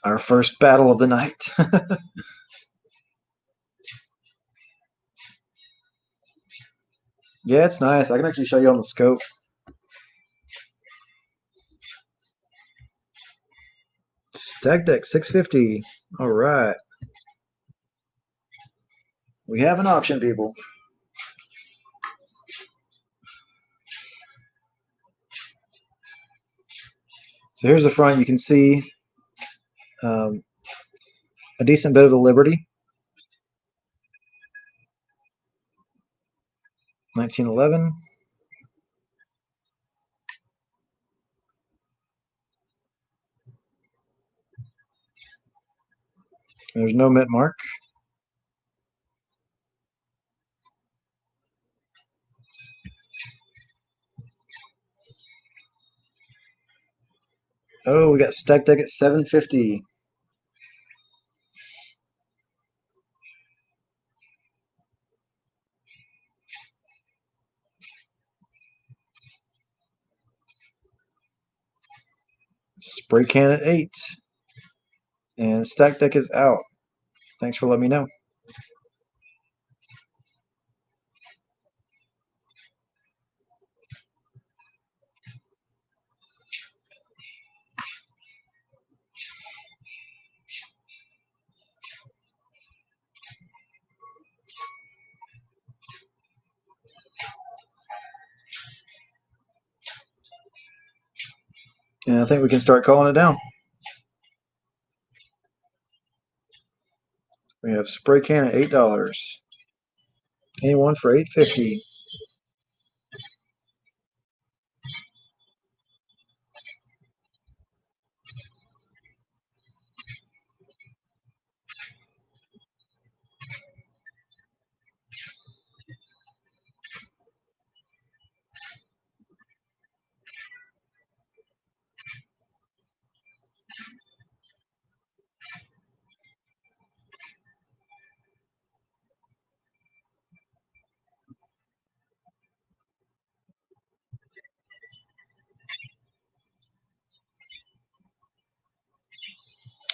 Our first battle of the night. Yeah, it's nice. I can actually show you on the scope. Stag deck 650. All right. We have an auction, people. So here's the front. You can see um, a decent bit of the Liberty. 1911. There's no mint mark. Oh, we got stack deck at 750. Spray can at 8. And stack deck is out. Thanks for letting me know. And I think we can start calling it down. We have spray can at $8. Anyone for $8.50.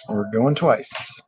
We're going twice.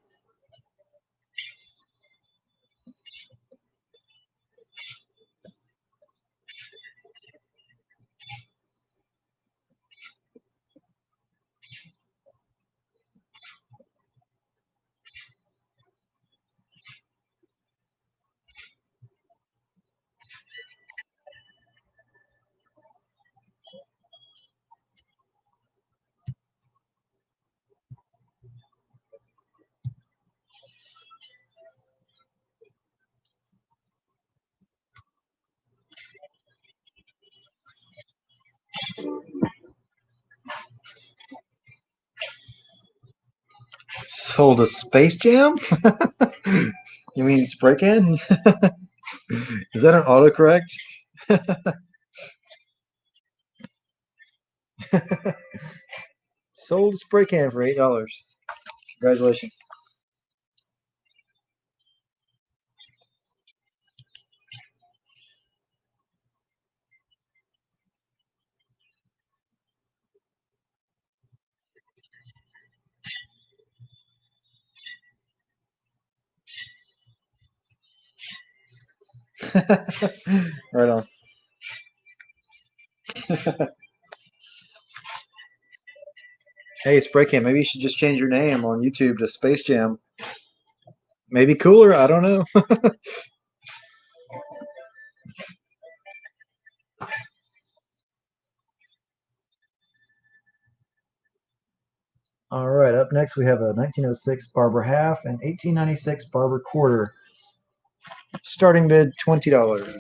Sold a Space Jam? You mean spray can? Is that an autocorrect? Sold a spray can for $8. Congratulations. Right on. Hey, spray can, maybe you should just change your name on YouTube to Space Jam. Maybe cooler, I don't know. All right, up next we have a 1906 Barber half and 1896 Barber quarter. Starting bid $20.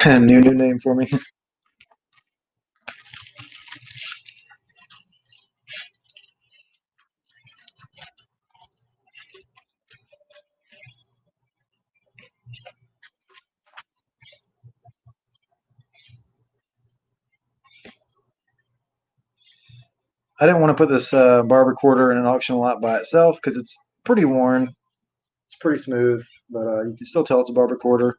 New name for me. I didn't want to put this Barber quarter in an auction lot by itself because it's pretty worn. It's pretty smooth, but you can still tell it's a Barber quarter.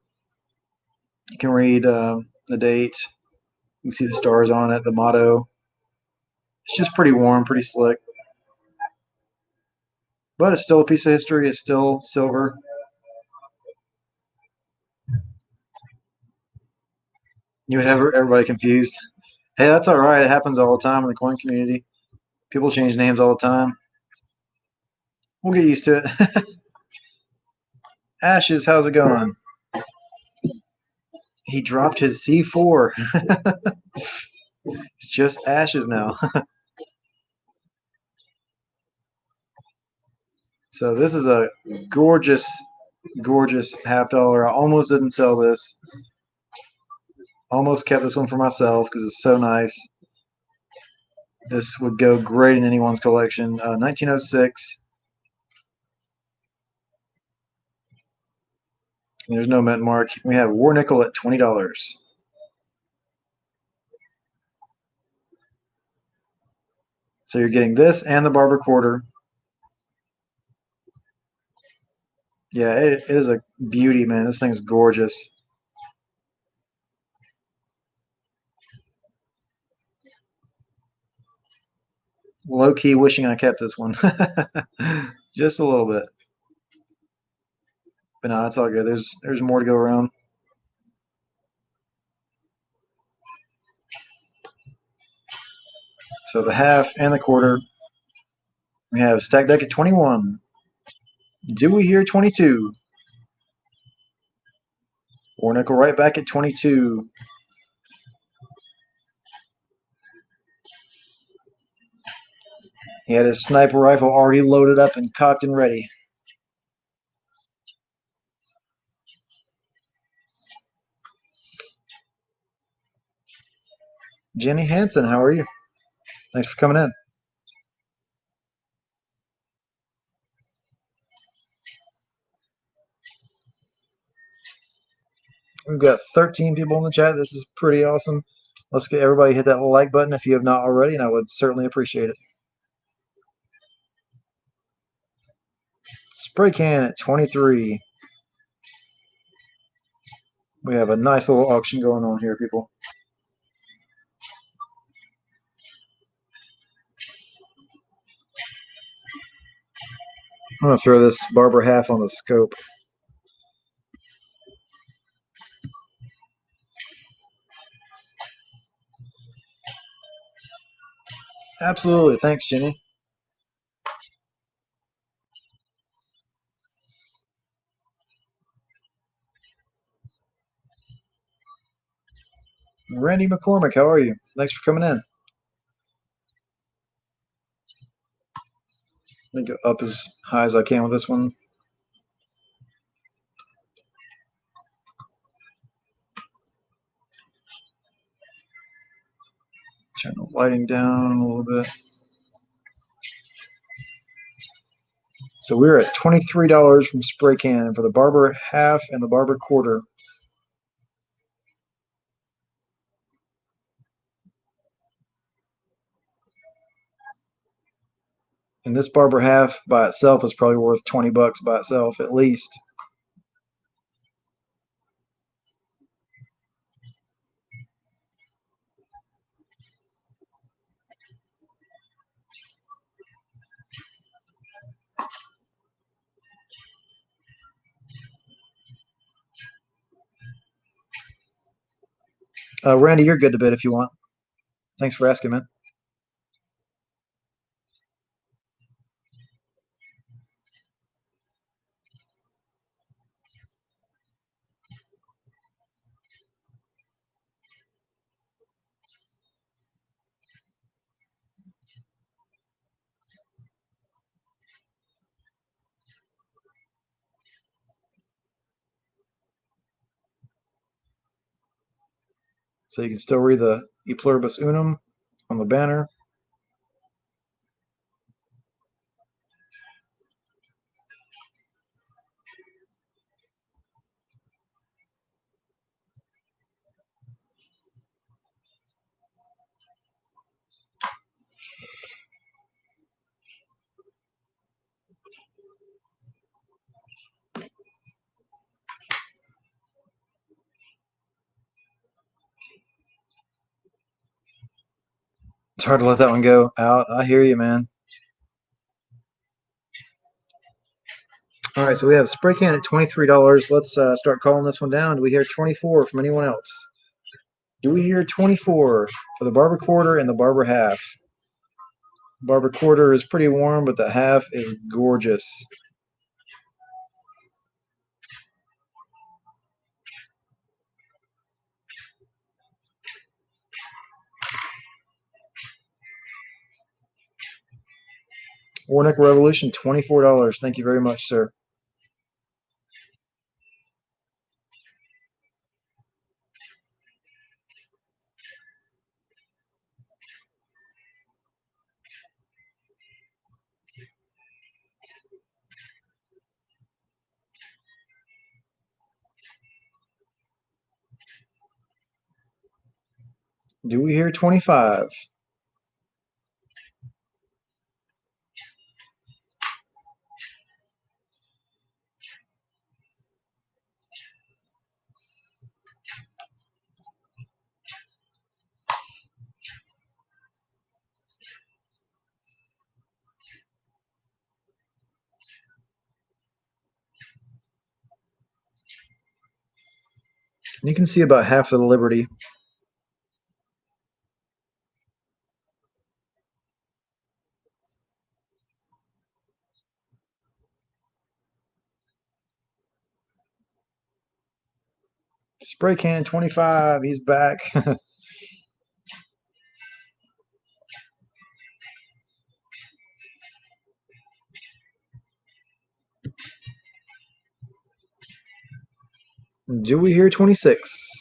You can read the date. You can see the stars on it, the motto. It's just pretty worn, pretty slick. But it's still a piece of history. It's still silver. You would have everybody confused. Hey, that's all right. It happens all the time in the coin community. People change names all the time. We'll get used to it. Ashes, how's it going? He dropped his C4. It's just Ashes now. So this is a gorgeous, gorgeous half dollar. I almost didn't sell this. Almost kept this one for myself because it's so nice. This would go great in anyone's collection. 1906. There's no mint mark. We have War Nickel at $20. So you're getting this and the barber quarter. Yeah, it is a beauty, man. This thing's gorgeous. Low key wishing I kept this one. Just a little bit. But no, it's all good. There's more to go around. So the half and the quarter. We have stack deck at 21. Do we hear 22? War nickel right back at 22. He had his sniper rifle already loaded up and cocked and ready. Jenny Hansen, how are you? Thanks for coming in. We've got 13 people in the chat. This is pretty awesome. Let's get everybody hit that like button if you have not already, and I would certainly appreciate it. Spray can at 23. We have a nice little auction going on here, people. I'm going to throw this barber half on the scope. Absolutely. Thanks, Jenny. Randy McCormick, how are you? Thanks for coming in. Let me go up as high as I can with this one. Turn the lighting down a little bit. So we're at $23 from Spray Can for the barber half and the barber quarter. And this barber half by itself is probably worth 20 bucks by itself at least. Randy, you're good to bid if you want. Thanks for asking, man. So you can still read the E Pluribus Unum on the banner. It's hard to let that one go out. I hear you, man. All right, so we have Spray Can at $23. Let's start calling this one down. Do we hear 24 from anyone else? Do we hear 24 for the barber quarter and the barber half? Barber quarter is pretty warm, but the half is gorgeous. Warnick Revolution, $24. Thank you very much, sir. Do we hear 25? You can see about half of the Liberty. Spray can 25. He's back. Do we hear 26?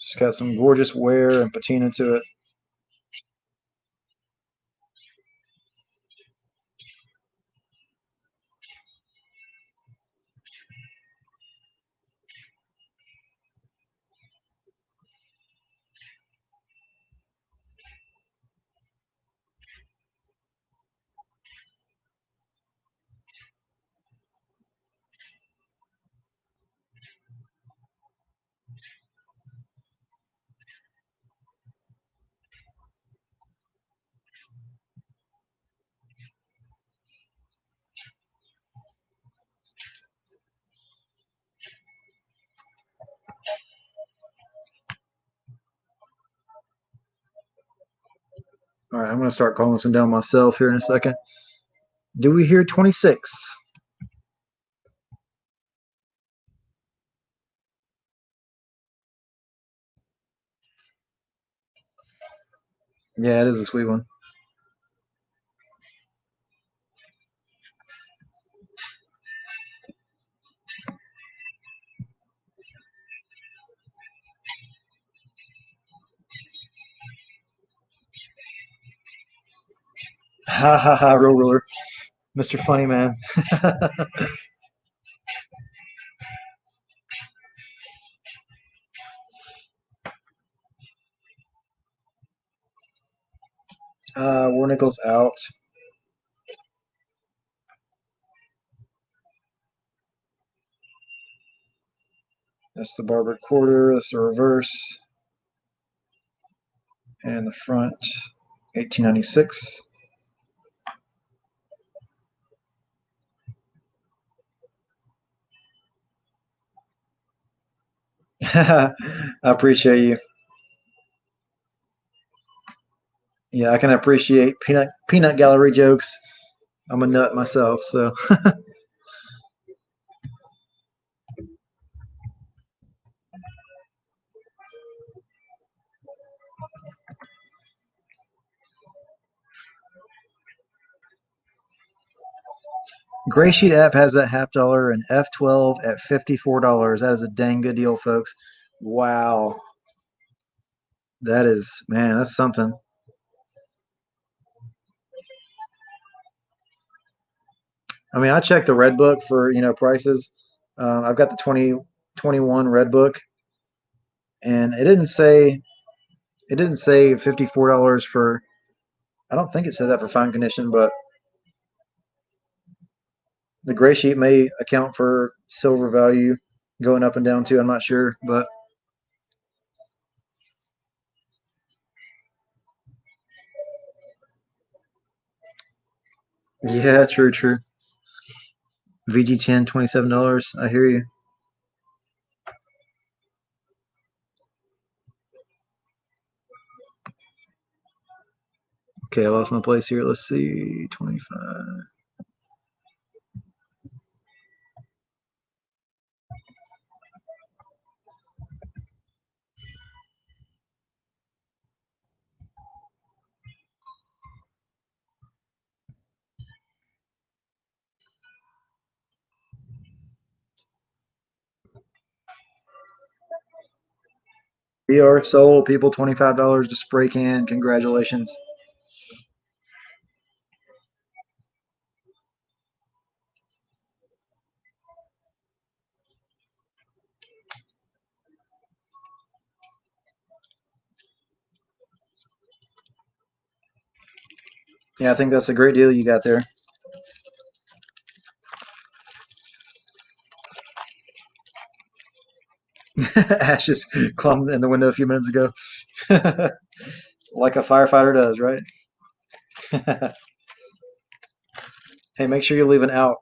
Just got some gorgeous wear and patina to it. All right, I'm going to start calling this one down myself here in a second. Do we hear 26? Yeah, it is a sweet one. Ha ha ha, roll ruler. Mr. Funny Man. War Nickels out. That's the barber quarter. That's the reverse. And the front, 1896. I appreciate you. Yeah, I can appreciate peanut gallery jokes. I'm a nut myself, so. Gray Sheet app has that $50 and F12 at $54. That is a dang good deal, folks. Wow. That is, man, that's something. I mean, I checked the red book for, prices. I've got the 2021 red book, and it didn't say $54 for, I don't think it said that for fine condition, but the Gray Sheet may account for silver value going up and down too. I'm not sure, but yeah, true, true. VG10, $27. I hear you. Okay, I lost my place here. Let's see, 25. We are sold, people. $25 to spray can. Congratulations. Yeah, I think that's a great deal you got there. Ash just climbed in the window a few minutes ago. Like a firefighter does, right? Hey, make sure you leave an out.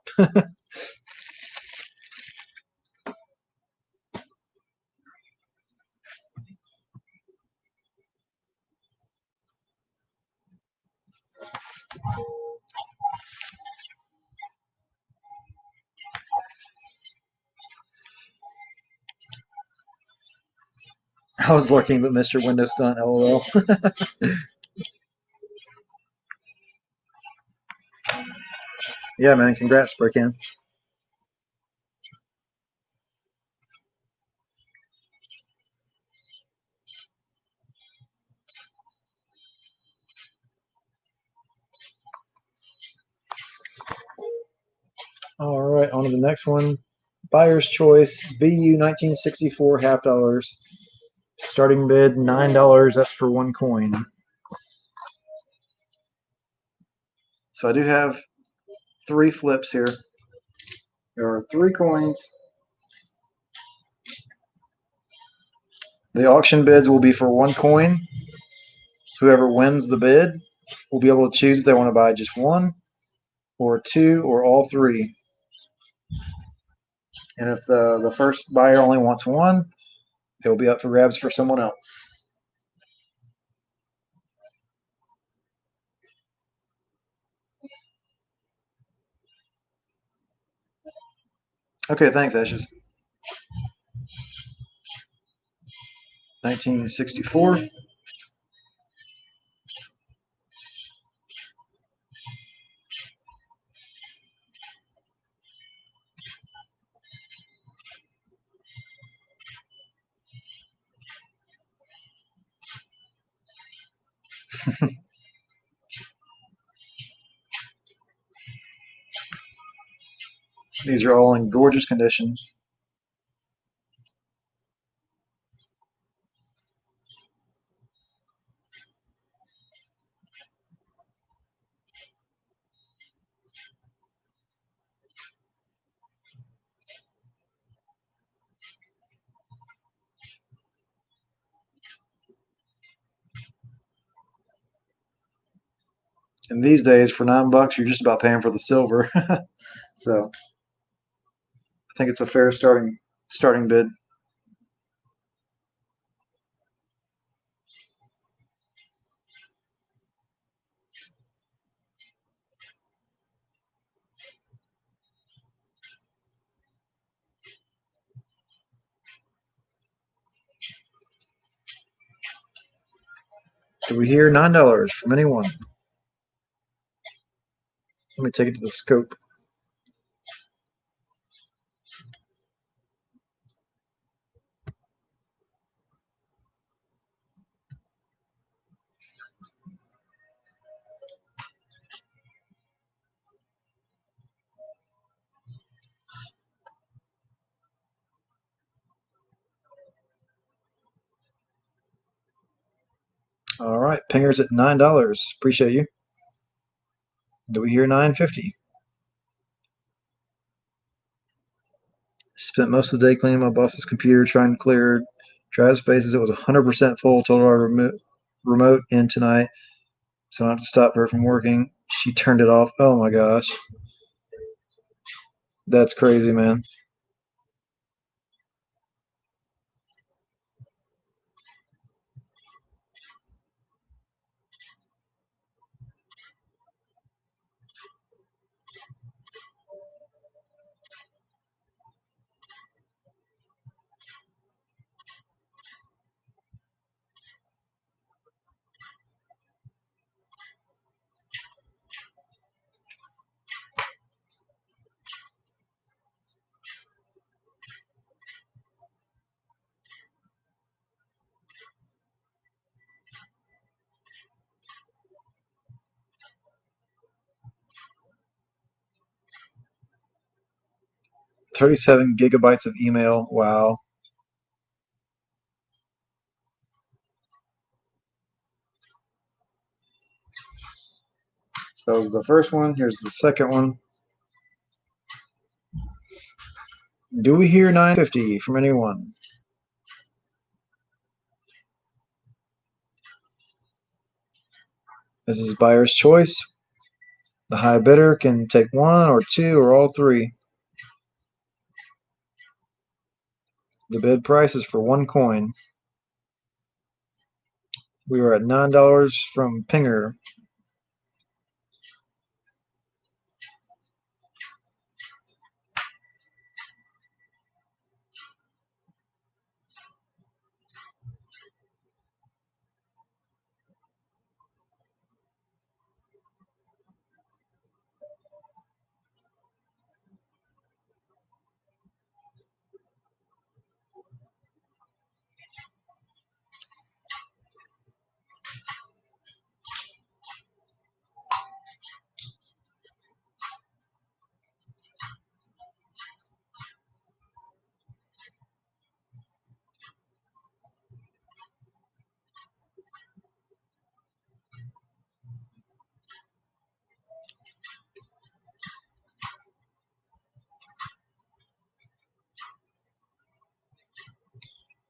I was lurking, but Mr. Window Stunt, lol. Yeah, man, congrats, Braycan. All right, on to the next one. Buyer's choice, BU 1964, $half. Starting bid $9. That's for one coin. So I do have three flips here. There are three coins. The auction bids will be for one coin. Whoever wins the bid will be able to choose if they want to buy just one, or two, or all three. And if the first buyer only wants one, they'll be up for grabs for someone else. Okay, thanks, Ashes. 1964. These are all in gorgeous condition. And these days, for $9, you're just about paying for the silver. So I think it's a fair starting bid. Do we hear $9 from anyone? Let me take it to the scope. All right, pingers at $9. Appreciate you. Do we hear 950? Spent most of the day cleaning my boss's computer, trying to clear drive spaces. It was 100% full. Told her I remote in tonight, so I don't have to stop her from working. She turned it off. Oh my gosh, that's crazy, man. $37 gigabytes of email. Wow. So that was the first one. Here's the second one. Do we hear 950 from anyone? This is buyer's choice. The high bidder can take one or two or all three. The bid price is for one coin. We are at $9 from Pinger.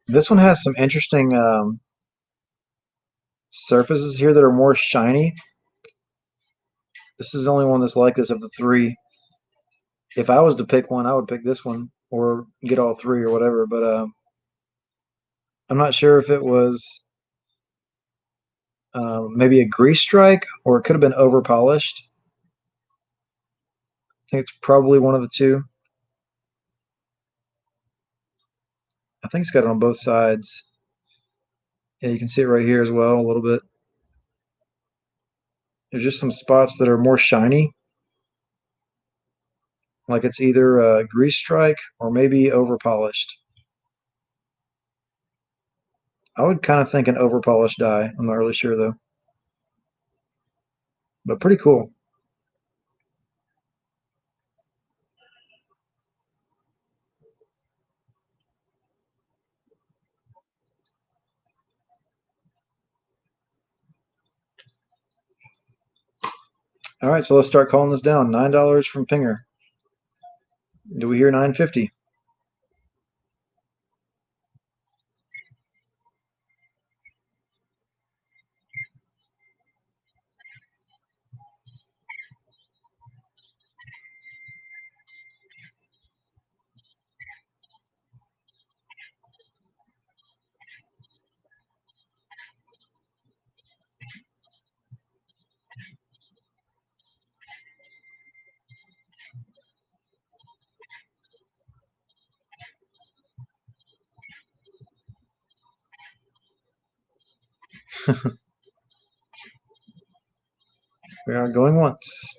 This one has some interesting surfaces here that are more shiny. This is the only one that's like this of the three. If I was to pick one, I would pick this one or get all three or whatever. But I'm not sure if it was maybe a grease strike or it could have been over polished. I think it's probably one of the two. I think it's got it on both sides. Yeah, you can see it right here as well a little bit. There's just some spots that are more shiny, like it's either a grease strike or maybe over polished. I would kind of think an over polished die. I'm not really sure though, but pretty cool. All right, so let's start calling this down. $9 from Pinger. Do we hear 950? We are going once.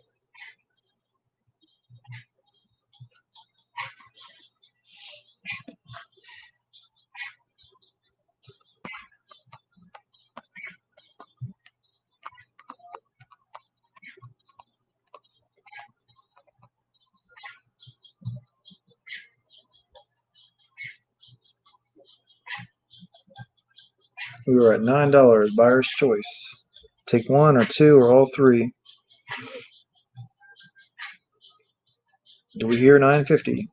We were at $9. Buyer's choice. Take one or two or all three. Do we hear 950?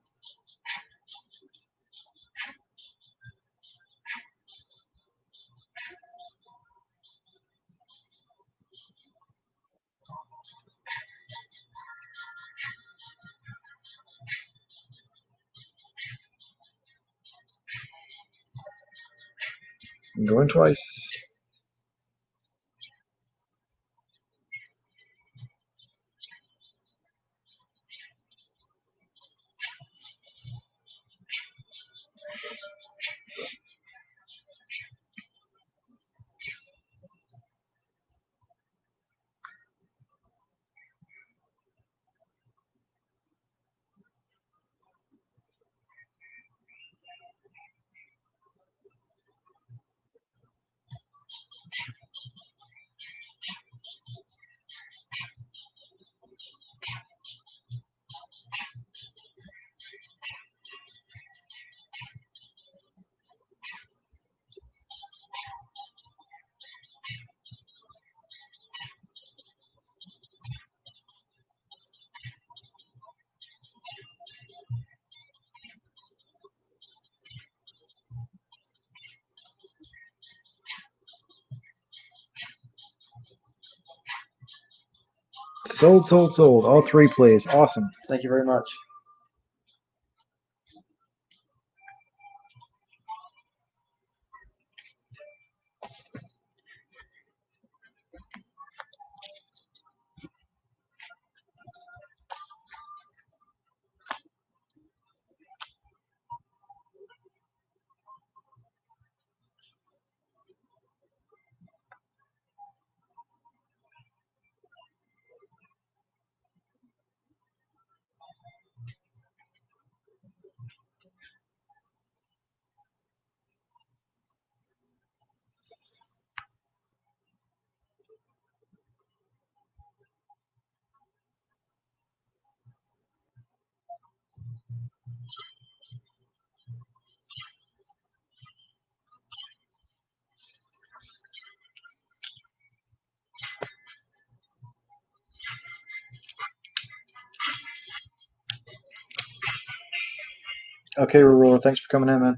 I'm going twice. Sold, sold, sold. All three, please. Awesome. Thank you very much. Okay, Ruler. Thanks for coming in, man.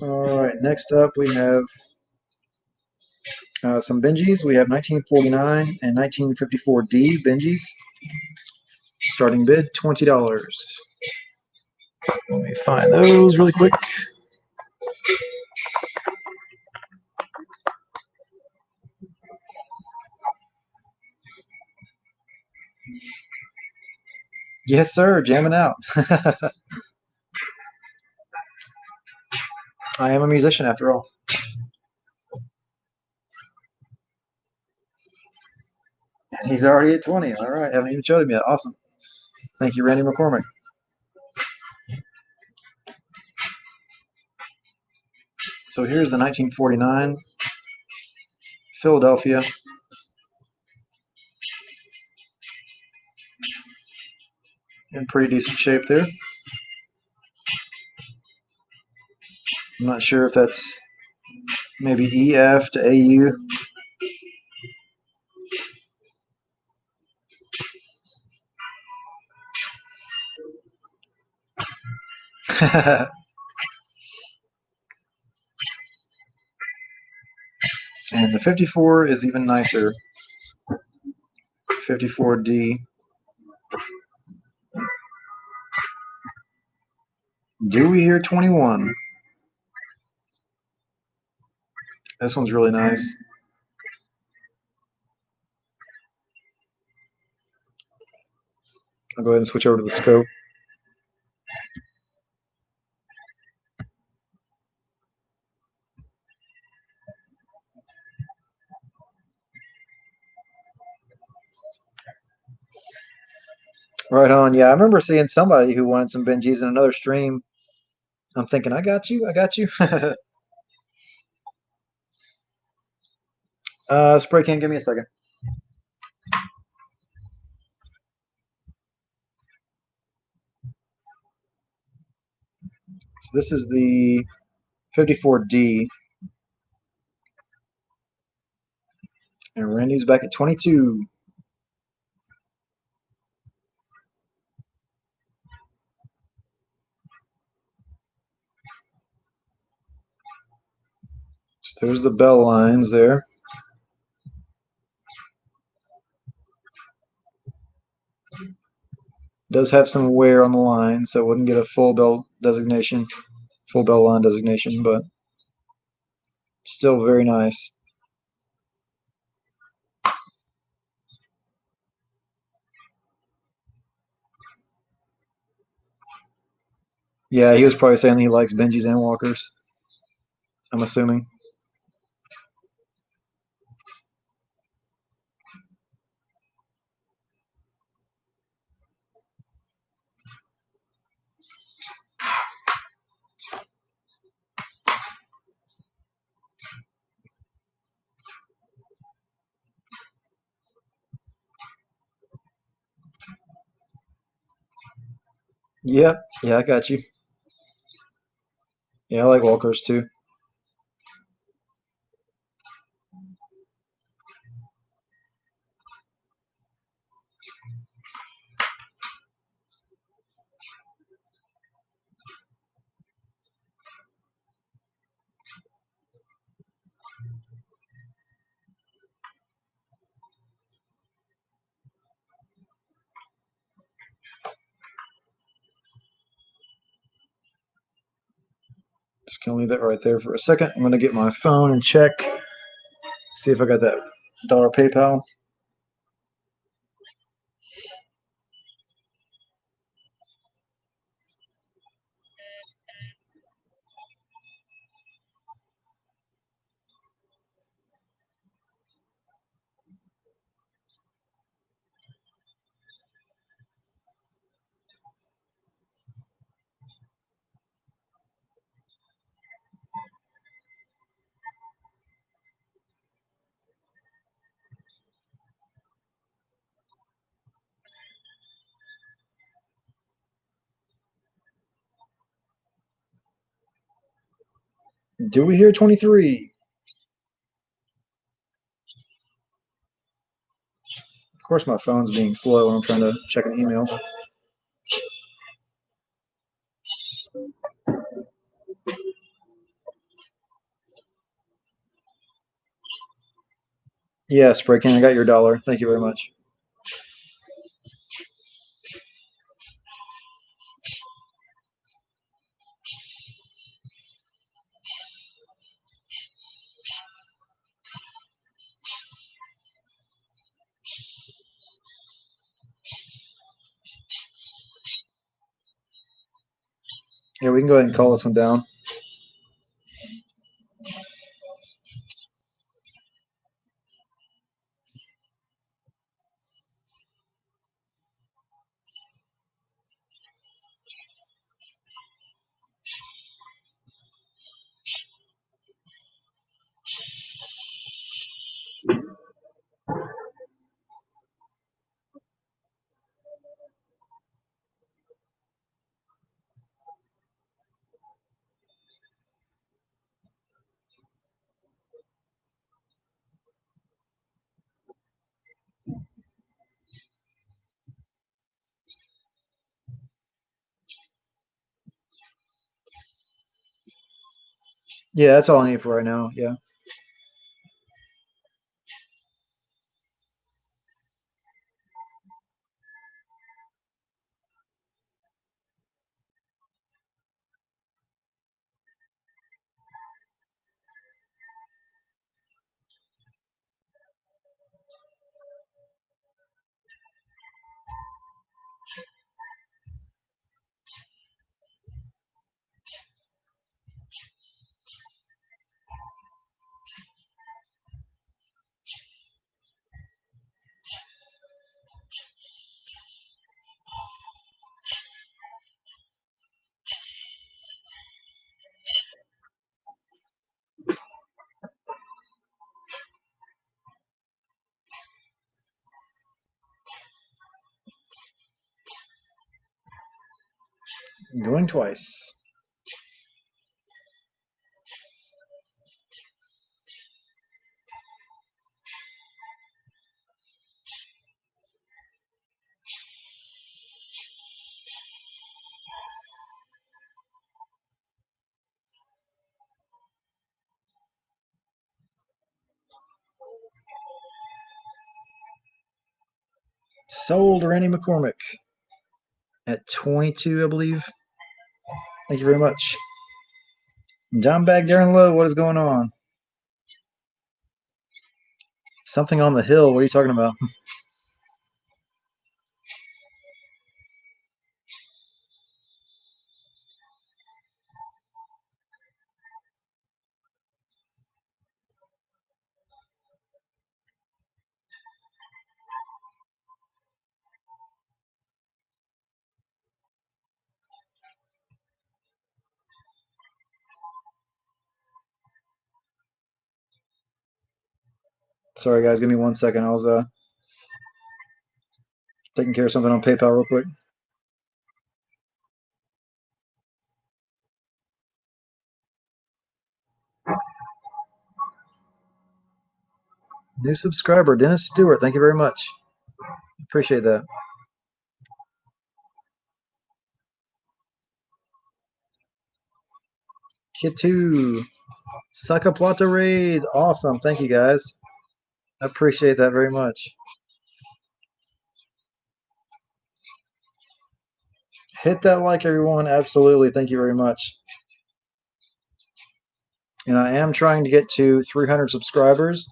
All right. Next up, we have some Benjis. We have 1949 and 1954D Benjis. Starting bid $20. Let me find those really quick. Yes, sir. Jamming out. I am a musician after all. He's already at 20. All right. Haven't even showed him yet. Awesome. Thank you, Randy McCormick. So here's the 1949 Philadelphia. In pretty decent shape there. I'm not sure if that's maybe EF to AU. And the 54 is even nicer. 54D. Do we hear 21? This one's really nice. I'll go ahead and switch over to the scope. Right on. Yeah, I remember seeing somebody who wanted some Benjis in another stream. I'm thinking, I got you. I got you. Spray can, give me a second. So this is the 54D. And Randy's back at 22. So there's the bell lines there. Does have some wear on the line, so it wouldn't get a full bell designation, full bell line designation, but still very nice. Yeah, he was probably saying he likes Benjis and Walkers, I'm assuming. Yep. Yeah, I got you. Yeah, I like walkers too. Just gonna leave that right there for a second. I'm gonna get my phone and check, see if I got that dollar PayPal. Do we hear 23? Of course, my phone's being slow when I'm trying to check an email. Yeah, Spray Can, I got your dollar. Thank you very much. Yeah, we can go ahead and call this one down. Yeah, that's all I need for right now. Yeah. Going twice. Sold Randy McCormick at 22, I believe. Thank you very much. John back Darren Lowe, what is going on? Something on the hill. What are you talking about? Sorry, guys. Give me 1 second. I was taking care of something on PayPal real quick. New subscriber, Dennis Stewart. Thank you very much. Appreciate that. Kit2. Saka Plata raid. Awesome. Thank you guys. I appreciate that very much. Hit that like, everyone. Absolutely. Thank you very much. And I am trying to get to 300 subscribers.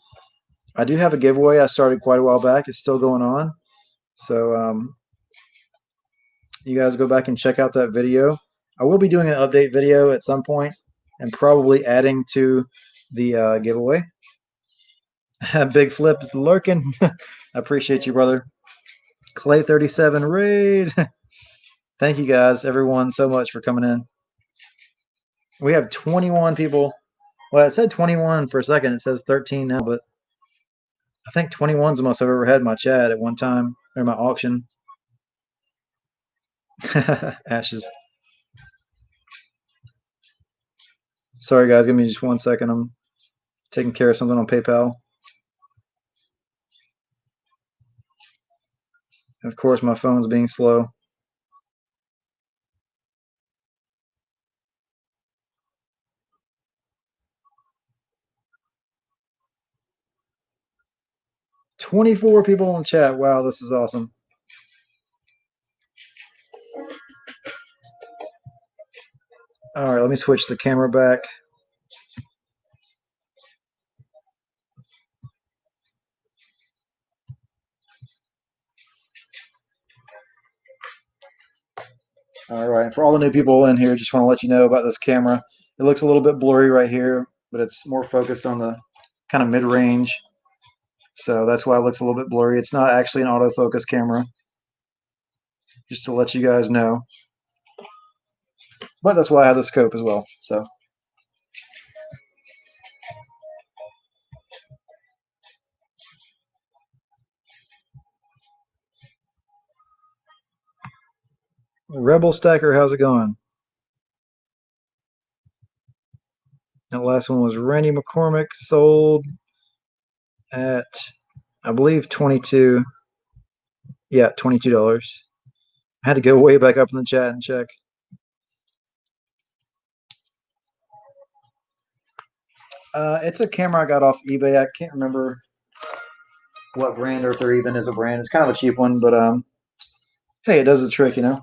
I do have a giveaway I started quite a while back. It's still going on. So you guys go back and check out that video. I will be doing an update video at some point and probably adding to the giveaway. Big Flip is lurking. I appreciate you, brother. Clay37 raid. Thank you guys, everyone, so much for coming in. We have 21 people. Well, it said 21 for a second. It says 13 now, but I think 21's the most I've ever had in my chat at one time, or my auction. Ashes. Sorry, guys. Give me just 1 second. I'm taking care of something on PayPal. Of course, my phone's being slow. "24 people in the chat. Wow, this is awesome." All right, let me switch the camera back. All right, for all the new people in here, just want to let you know about this camera. It looks a little bit blurry right here, but it's more focused on the kind of mid-range. So that's why it looks a little bit blurry. It's not actually an autofocus camera, just to let you guys know. But that's why I have the scope as well. So Rebel Stacker, how's it going? That last one was Randy McCormick, sold at, I believe, 22. Yeah, $22. I had to go way back up in the chat and check. It's a camera I got off eBay. I can't remember what brand, or if there even is a brand. It's kind of a cheap one, but hey, it does the trick, you know.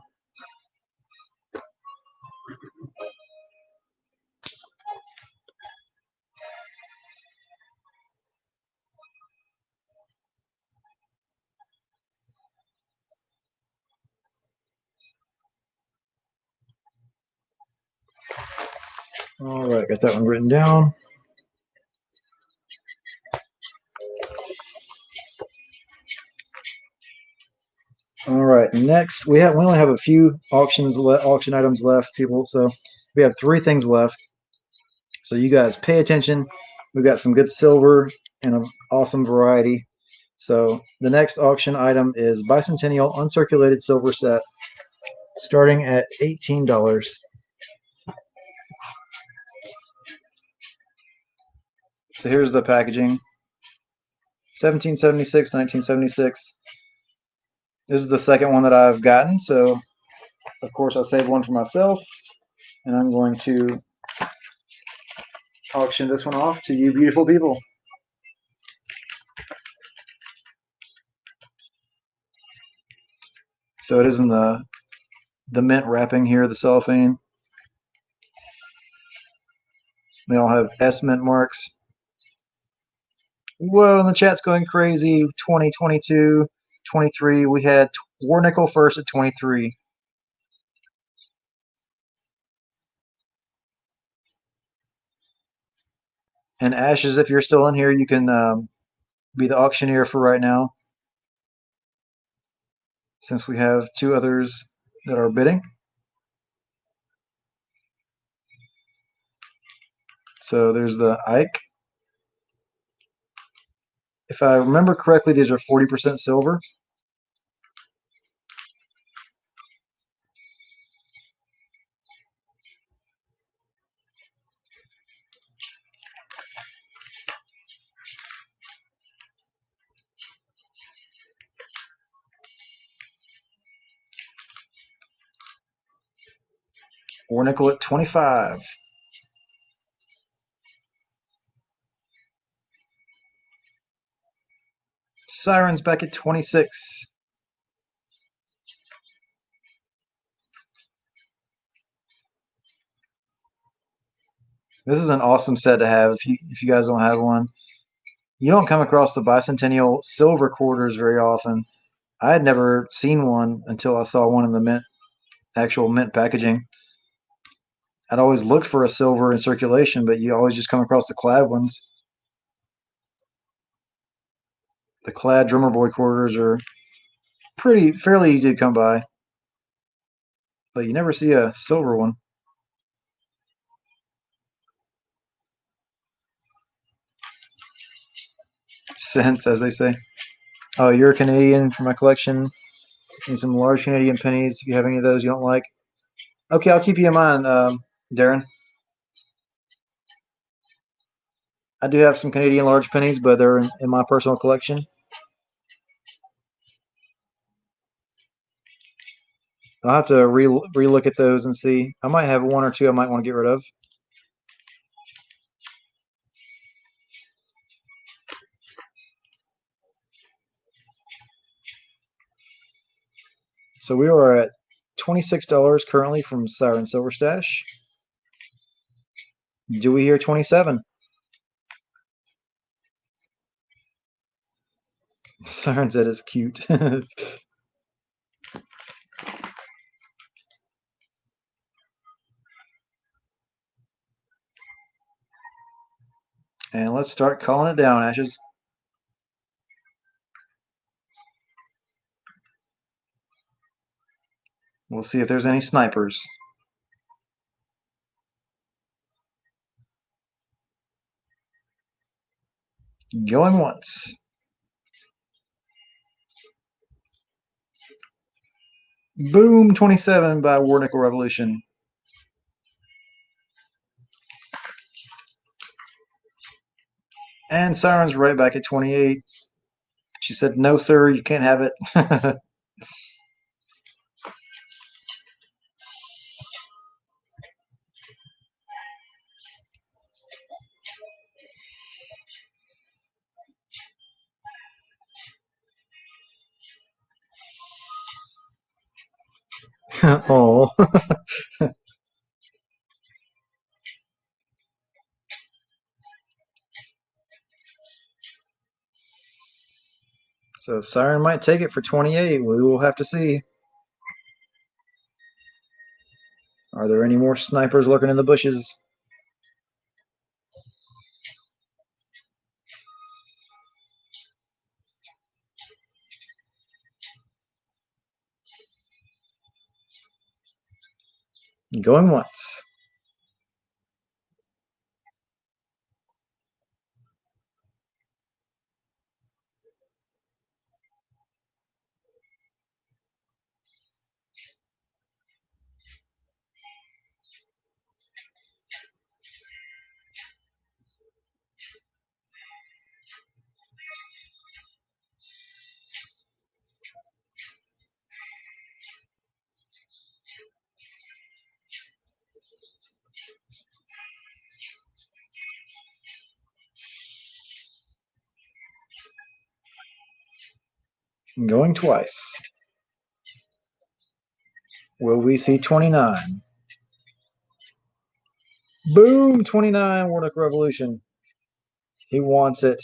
All right, got that one written down. All right, next we only have a few auction items left, people. So we have 3 things left. So you guys pay attention. We've got some good silver and an awesome variety. So the next auction item is Bicentennial Uncirculated Silver Set, starting at $18. So here's the packaging. 1776, 1976. This is the second one that I've gotten, so of course I saved one for myself, and I'm going to auction this one off to you beautiful people. So it is in the mint wrapping here, the cellophane. They all have S mint marks. Whoa, and the chat's going crazy. 20, 22, 23. We had War Nickel first at 23. And Ashes, if you're still in here, you can be the auctioneer for right now, since we have 2 others that are bidding. So there's the Ike. If I remember correctly, these are 40% silver. War nickel at 25. Sirens back at 26. This is an awesome set to have if you guys don't have one. You don't come across the bicentennial silver quarters very often. I had never seen one until I saw one in the actual mint packaging. I'd always looked for a silver in circulation, but you always just come across the clad ones. The clad drummer boy quarters are fairly easy to come by, but you never see a silver one. Cents, as they say. Oh, you're a Canadian for my collection. Need some large Canadian pennies. If you have any of those you don't like, okay, I'll keep you in mind, Darren. I do have some Canadian large pennies, but they're in my personal collection. I'll have to re-look at those and see. I might have one or two I might want to get rid of. So we are at $26 currently from Siren Silver Stash. Do we hear 27? Siren said it's cute. And let's start calling it down, Ashes. We'll see if there's any snipers. Going once. Boom, 27 by War Nickel Revolution. And Siren's right back at 28. She said, no, sir, you can't have it. Oh. So Siren might take it for 28. We will have to see. Are there any more snipers lurking in the bushes? Going once. Going twice. Will we see 29? Boom! 29, War Nickel Revolution. He wants it.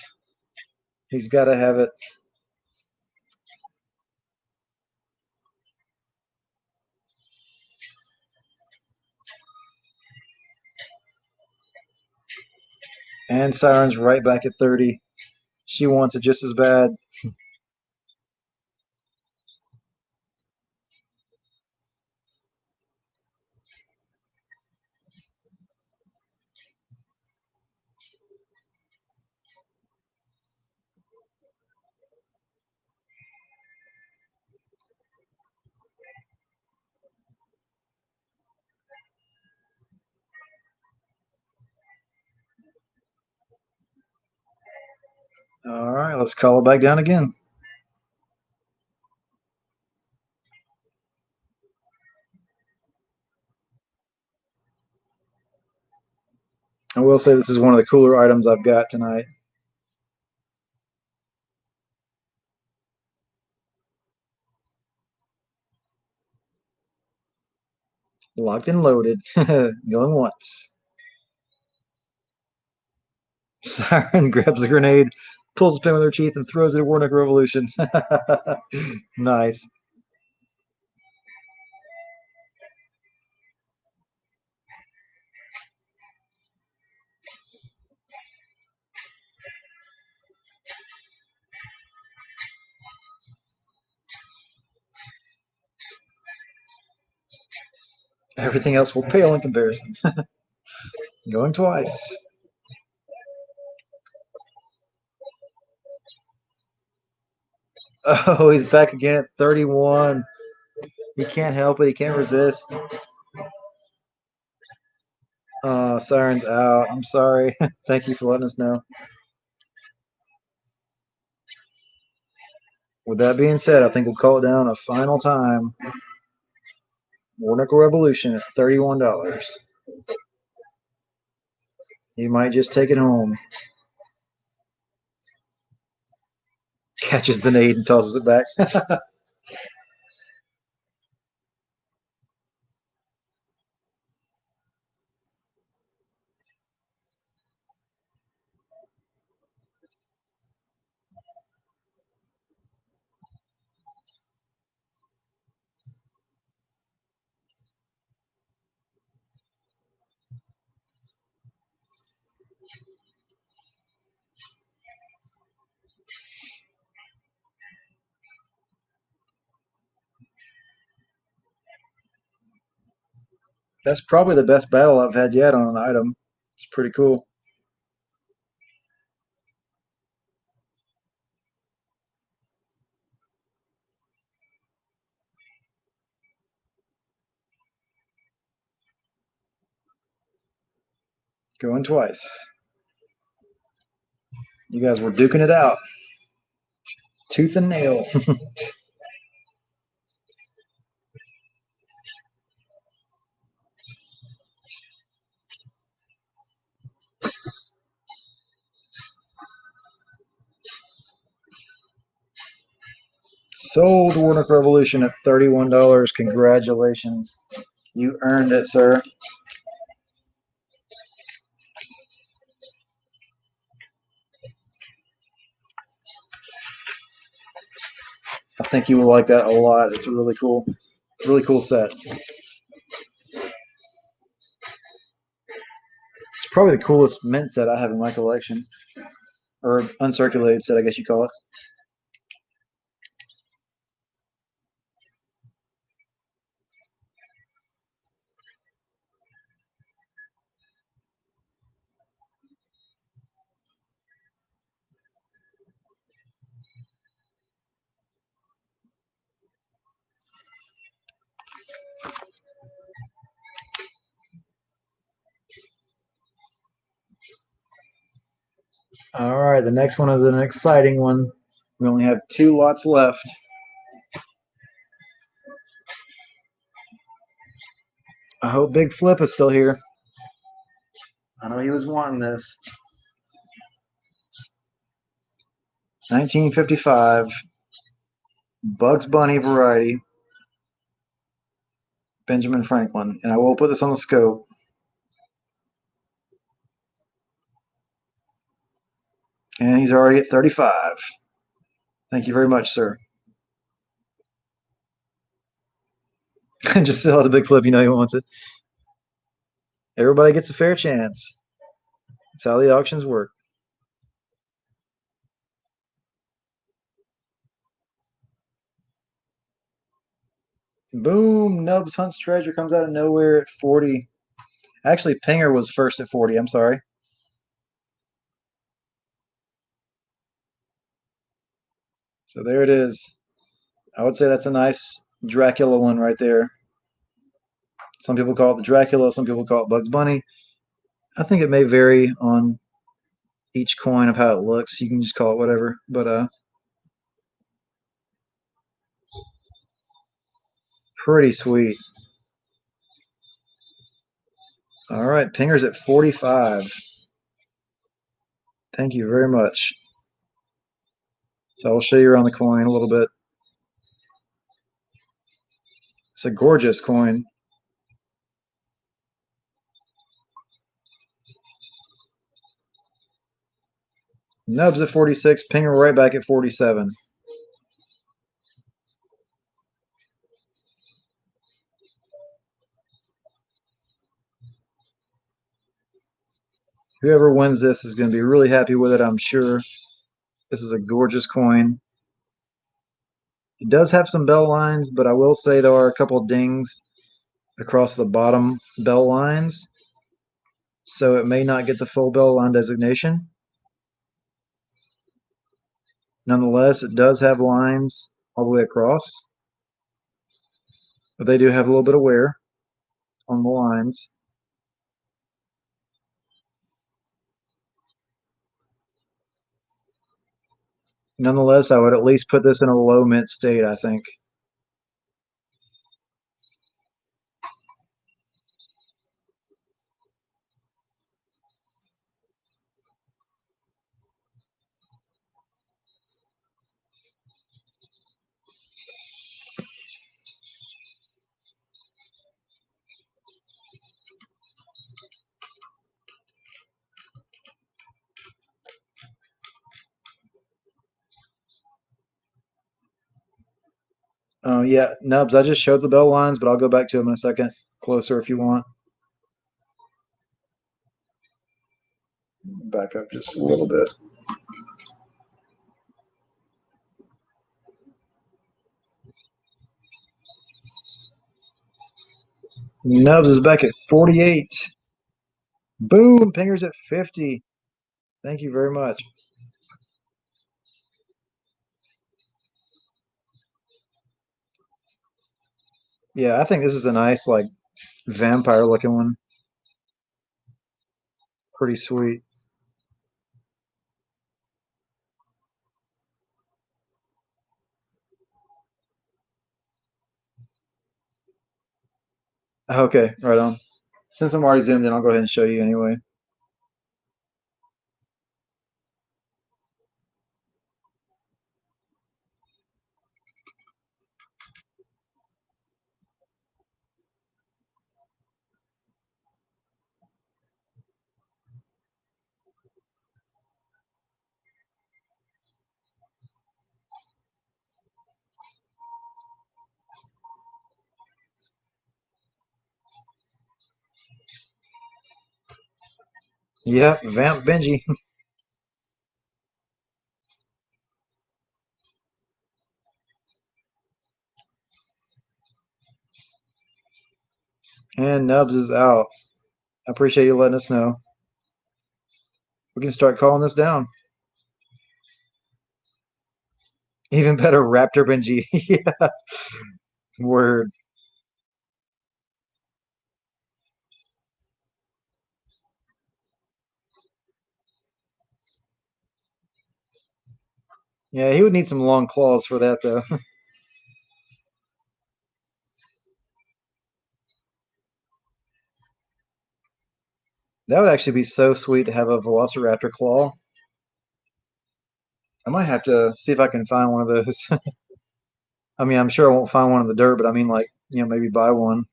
He's got to have it. And Siren's right back at 30. She wants it just as bad. All right, let's call it back down again. I will say this is one of the cooler items I've got tonight. Locked and loaded. Going once. Siren grabs a grenade, pulls a pin with her teeth, and throws it at Warnock Revolution. Nice. Everything else will pale in comparison. Going twice. Oh, he's back again at 31. He can't help it. He can't resist. Siren's out. I'm sorry. Thank you for letting us know. With that being said, I think we'll call it down a final time. War Revolution at $31. He might just take it home. Catches the nade and tosses it back. That's probably the best battle I've had yet on an item. It's pretty cool. Going twice. You guys were duking it out. Tooth and nail. Sold Warnock Revolution at $31. Congratulations. You earned it, sir. I think you will like that a lot. It's a really cool set. It's probably the coolest mint set I have in my collection. Or uncirculated set, I guess you call it. All right, the next one is an exciting one. We only have 2 lots left. I hope Big Flip is still here. I know he was wanting this. 1955 Bugs Bunny variety. Benjamin Franklin. And I will put this on the scope. And he's already at 35. Thank you very much, sir. Just sell it a Big Flip. You know he wants it. Everybody gets a fair chance. That's how the auctions work. Boom! Nubs Hunt's Treasure comes out of nowhere at 40. Actually, Pinger was first at 40. I'm sorry. So there it is. I would say that's a nice Dracula one right there. Some people call it the Dracula. Some people call it Bugs Bunny. I think it may vary on each coin of how it looks. You can just call it whatever. But pretty sweet. All right, Pinger's at 45. Thank you very much. So I'll show you around the coin a little bit. It's a gorgeous coin. Nubs at 46, Pinger right back at 47. Whoever wins this is going to be really happy with it, I'm sure. This is a gorgeous coin. It does have some bell lines, but I will say there are a couple of dings across the bottom bell lines, so it may not get the full bell line designation. Nonetheless, it does have lines all the way across, but they do have a little bit of wear on the lines. Nonetheless, I would at least put this in a low mint state, I think. Yeah, Nubs, I just showed the bell lines, but I'll go back to them in a second, closer if you want. Back up just a little bit. Nubs is back at 48. Boom, Pinger's at 50. Thank you very much. Yeah, I think this is a nice, like, vampire looking one. Pretty sweet. Okay, right on. Since I'm already zoomed in, I'll go ahead and show you anyway. Yep, Vamp Benji. And Nubs is out. I appreciate you letting us know. We can start calling this down. Even better, Raptor Benji. Yeah, word. Yeah, he would need some long claws for that, though. That would actually be so sweet to have a Velociraptor claw. I might have to see if I can find one of those. I mean, I'm sure I won't find one in the dirt, but I mean, like, maybe buy one.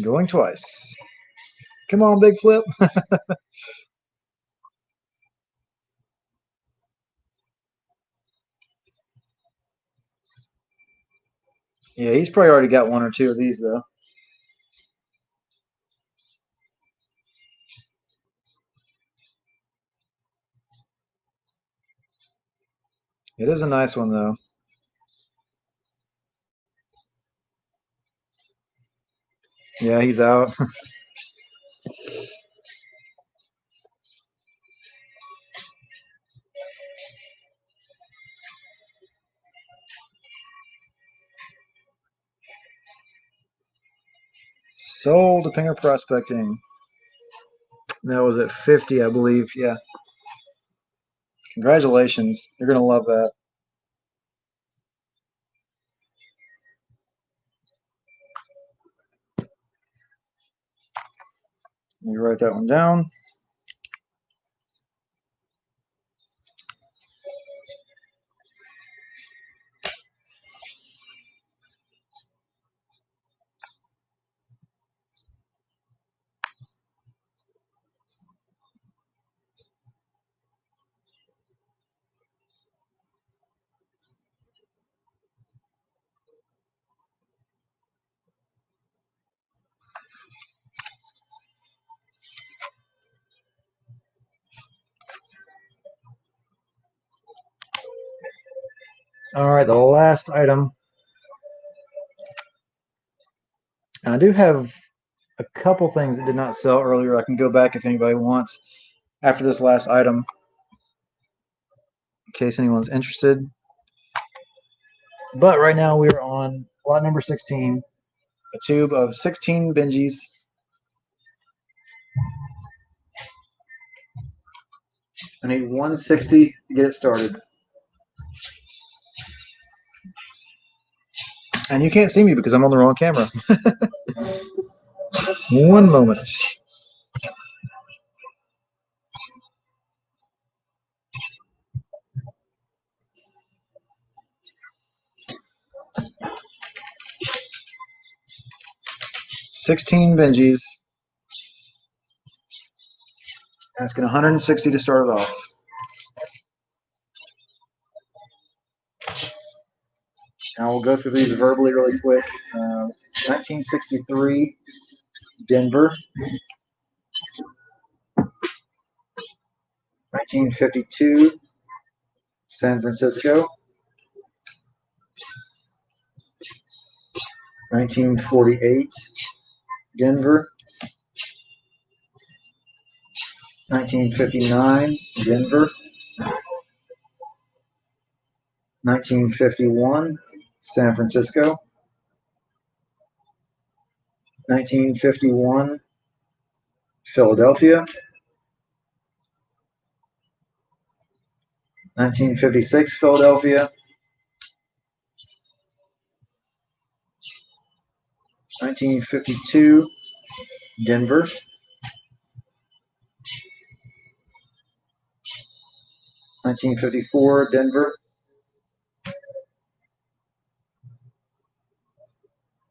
Going twice. Come on, big flip. Yeah, he's probably already got one or two of these, though. It is a nice one, though. Yeah, he's out. Sold to Pinger Prospecting. That was at 50, I believe. Yeah. Congratulations. You're going to love that. Let me write that one down. All right, the last item. I do have a couple things that did not sell earlier. I can go back if anybody wants after this last item, in case anyone's interested. But right now we're on lot number 16, a tube of 16 Benjis. I need 160 to get it started. And you can't see me because I'm on the wrong camera. One moment. $16 Benjis. Asking 160 to start it off. Now we'll go through these verbally really quick. 1963, Denver. 1952, San Francisco. 1948, Denver. 1959, Denver. 1951, San Francisco. 1951, Philadelphia. 1956, Philadelphia. 1952, Denver. 1954, Denver.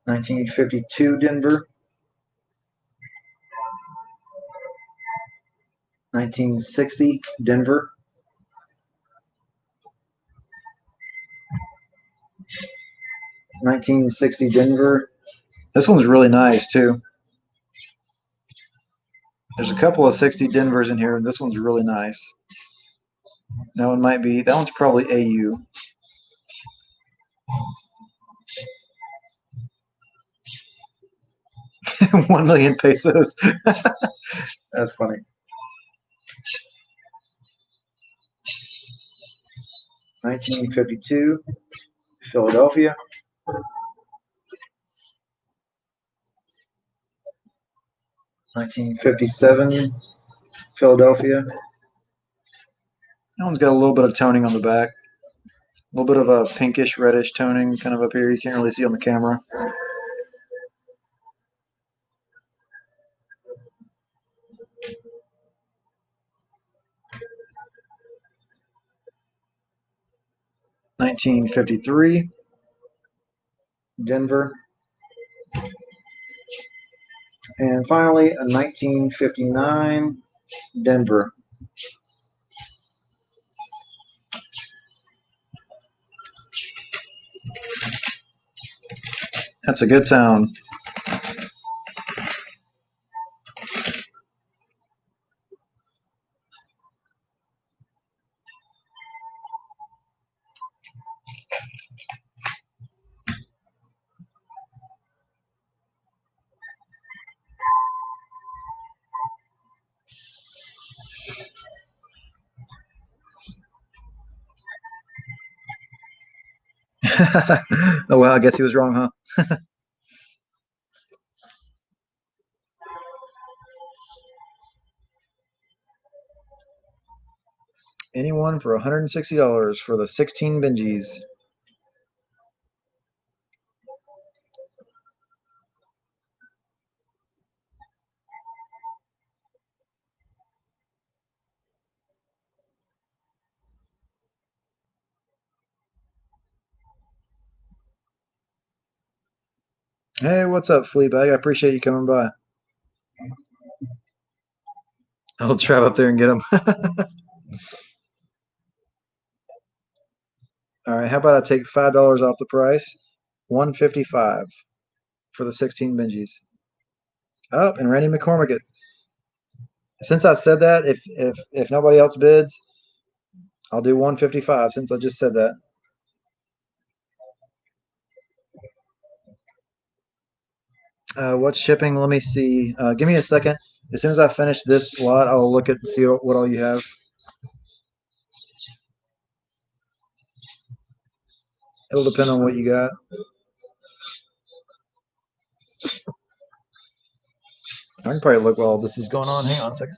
1952, Denver. 1960, Denver. 1960, Denver. This one's really nice too. There's a couple of 60 Denvers in here, and this one's really nice. That one's probably AU. 1 million pesos. That's funny. 1952, Philadelphia. 1957, Philadelphia. That one's got a little bit of toning on the back. A little bit of a pinkish reddish toning kind of up here. You can't really see on the camera. $1953, Denver. And finally, a 1959, Denver. That's a good sound. Oh, well, I guess he was wrong, huh? Anyone for $160 for the 16 Benjis. Hey, what's up, Fleabag? I appreciate you coming by. I'll drive up there and get them. All right, how about I take $5 off the price? 155 for the 16 Benjis. Oh, and Randy McCormick. Since I said that, if nobody else bids, I'll do 155 since I just said that. What's shipping? Let me see. Give me a second. As soon as I finish this lot, I'll look at and see what all you have. It'll depend on what you got. I can probably look while this is going on. Hang on a second.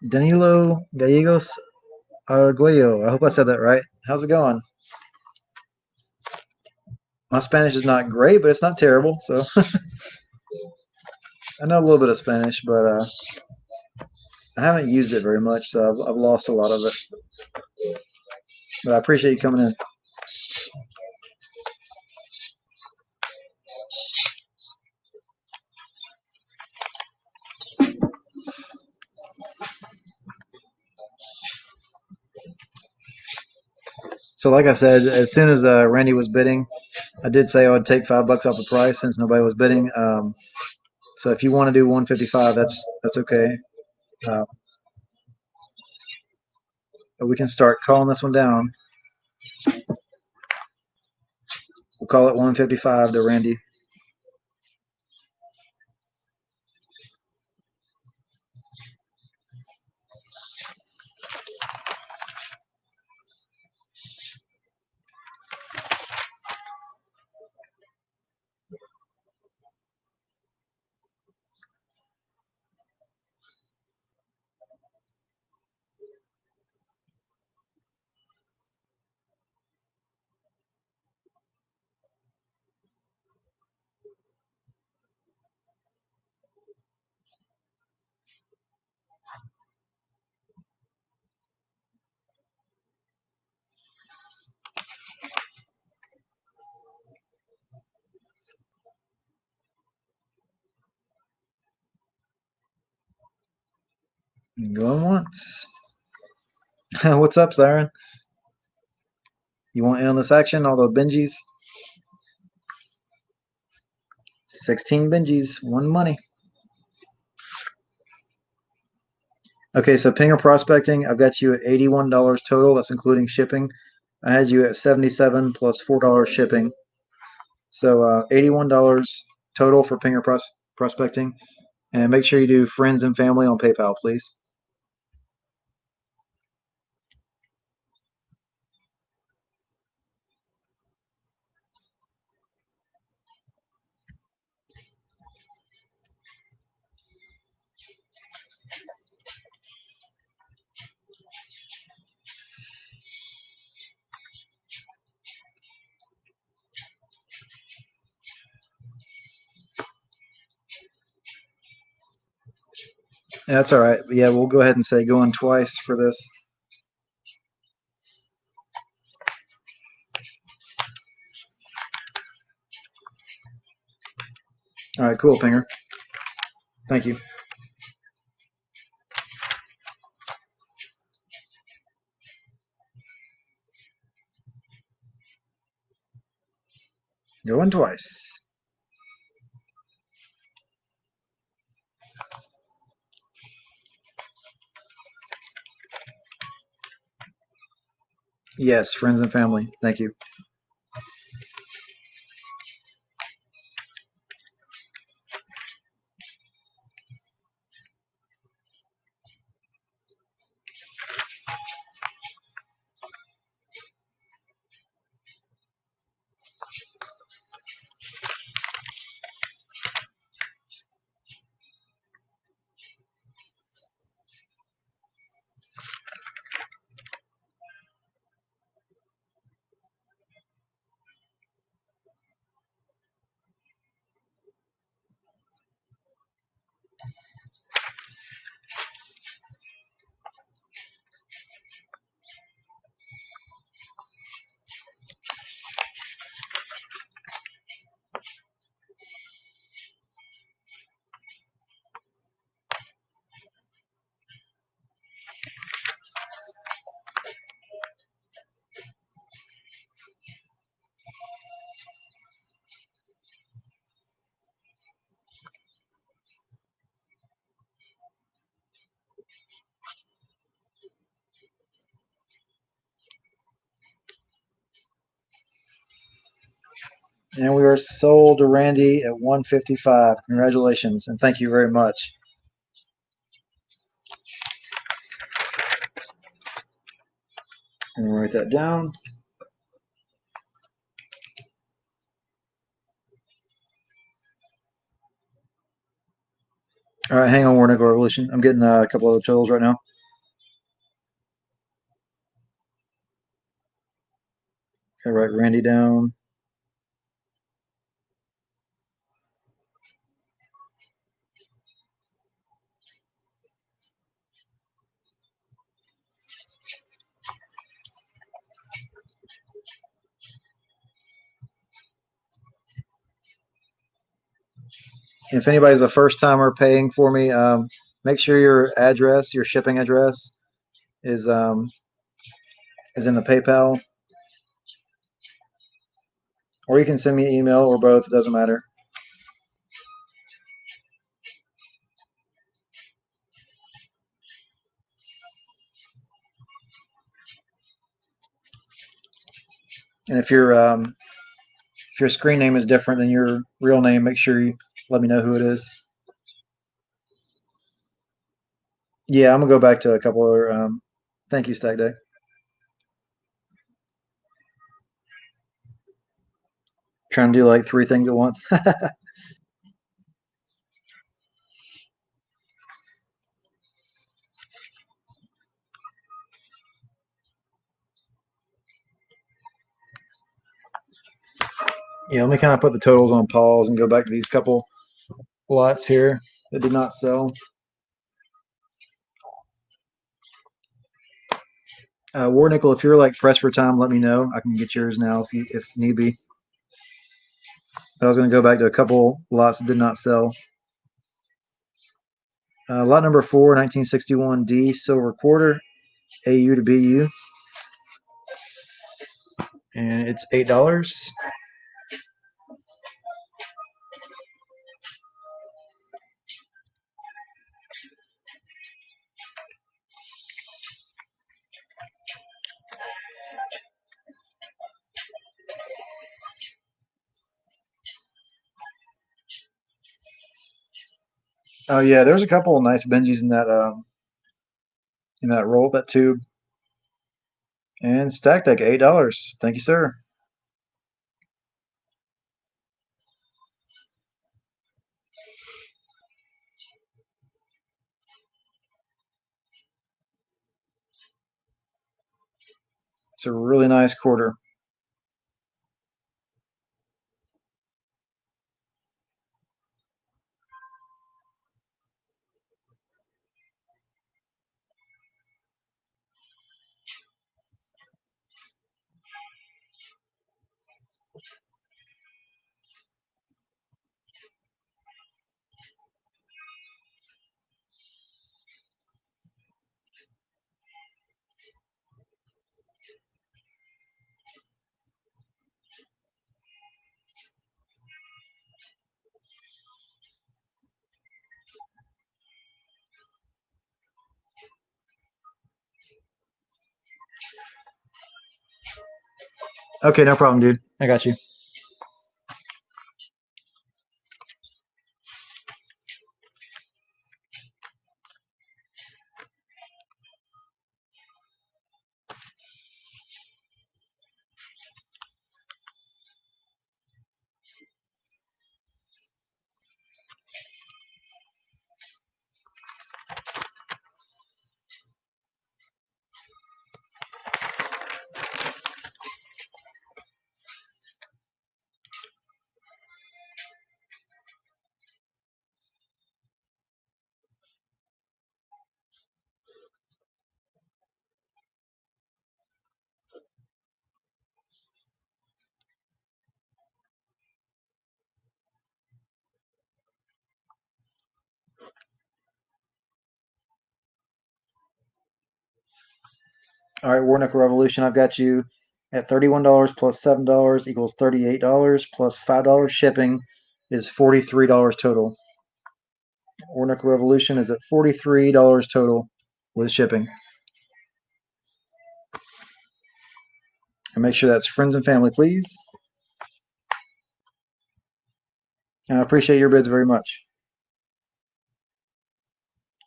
Danilo Gallegos Arguello. I hope I said that right. How's it going? My Spanish is not great, but it's not terrible. So I know a little bit of Spanish, but I haven't used it very much, so I've lost a lot of it. But I appreciate you coming in. So, like I said, as soon as Randy was bidding, I did say I would take $5 off the price since nobody was bidding. So if you want to do 155, that's okay. Uh, but we can start calling this one down. We'll call it 155 to Randy. Going once. What's up, Siren? You want in on this action? All the Benjis? 16 Benjis, one money. Okay, so pinger prospecting, I've got you at $81 total. That's including shipping. I had you at 77 plus $4 shipping. So $81 total for pinger prospecting. And make sure you do friends and family on PayPal, please. Yeah, that's all right. Yeah, we'll go ahead and say going twice for this. All right, cool, Pinger. Thank you. Going twice. Yes, friends and family. Thank you. And we are sold to Randy at 155. Congratulations and thank you very much. I'm gonna write that down. All right, hang on, War Nickel Revolution. I'm getting a couple of totals right now. Okay, write Randy down. If anybody's a first timer paying for me, make sure your address, your shipping address, is um, is in the PayPal, or you can send me an email or both. It doesn't matter. And if your screen name is different than your real name, make sure you let me know who it is. Yeah, I'm gonna go back to a couple of. Thank you, Stack Day. Trying to do like three things at once. Yeah, let me kind of put the totals on pause and go back to these couple lots here that did not sell. War Nickel, if you're like pressed for time, let me know. I can get yours now if need be. But I was going to go back to a couple lots that did not sell. Lot number 4, 1961D silver quarter, AU to BU, and it's $8. Oh yeah, there's a couple of nice Benjis in that roll, that tube. And Stack Deck, $8. Thank you, sir. It's a really nice quarter. Okay, no problem, dude. I got you. All right, War Nickel Revolution, I've got you at $31 plus $7 equals $38 plus $5 shipping is $43 total. War Nickel Revolution is at $43 total with shipping. And make sure that's friends and family, please. And I appreciate your bids very much.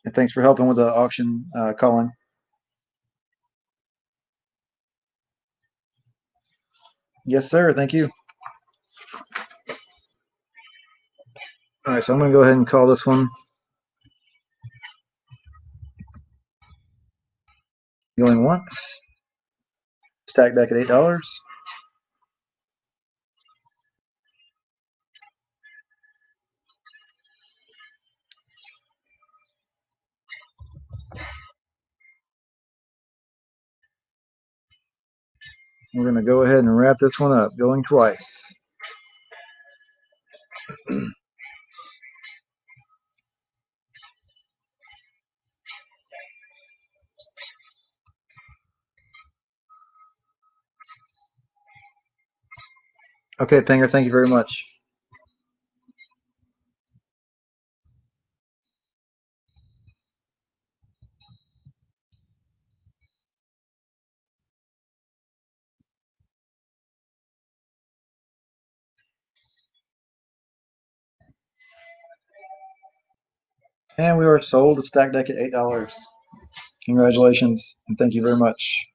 And thanks for helping with the auction calling. Yes, sir. Thank you. All right, so I'm going to go ahead and call this one. Going once. Stack back at $8. We're going to go ahead and wrap this one up, going twice. Okay, Pinger, thank you very much. And we are sold a stack deck at $8. Congratulations, and thank you very much.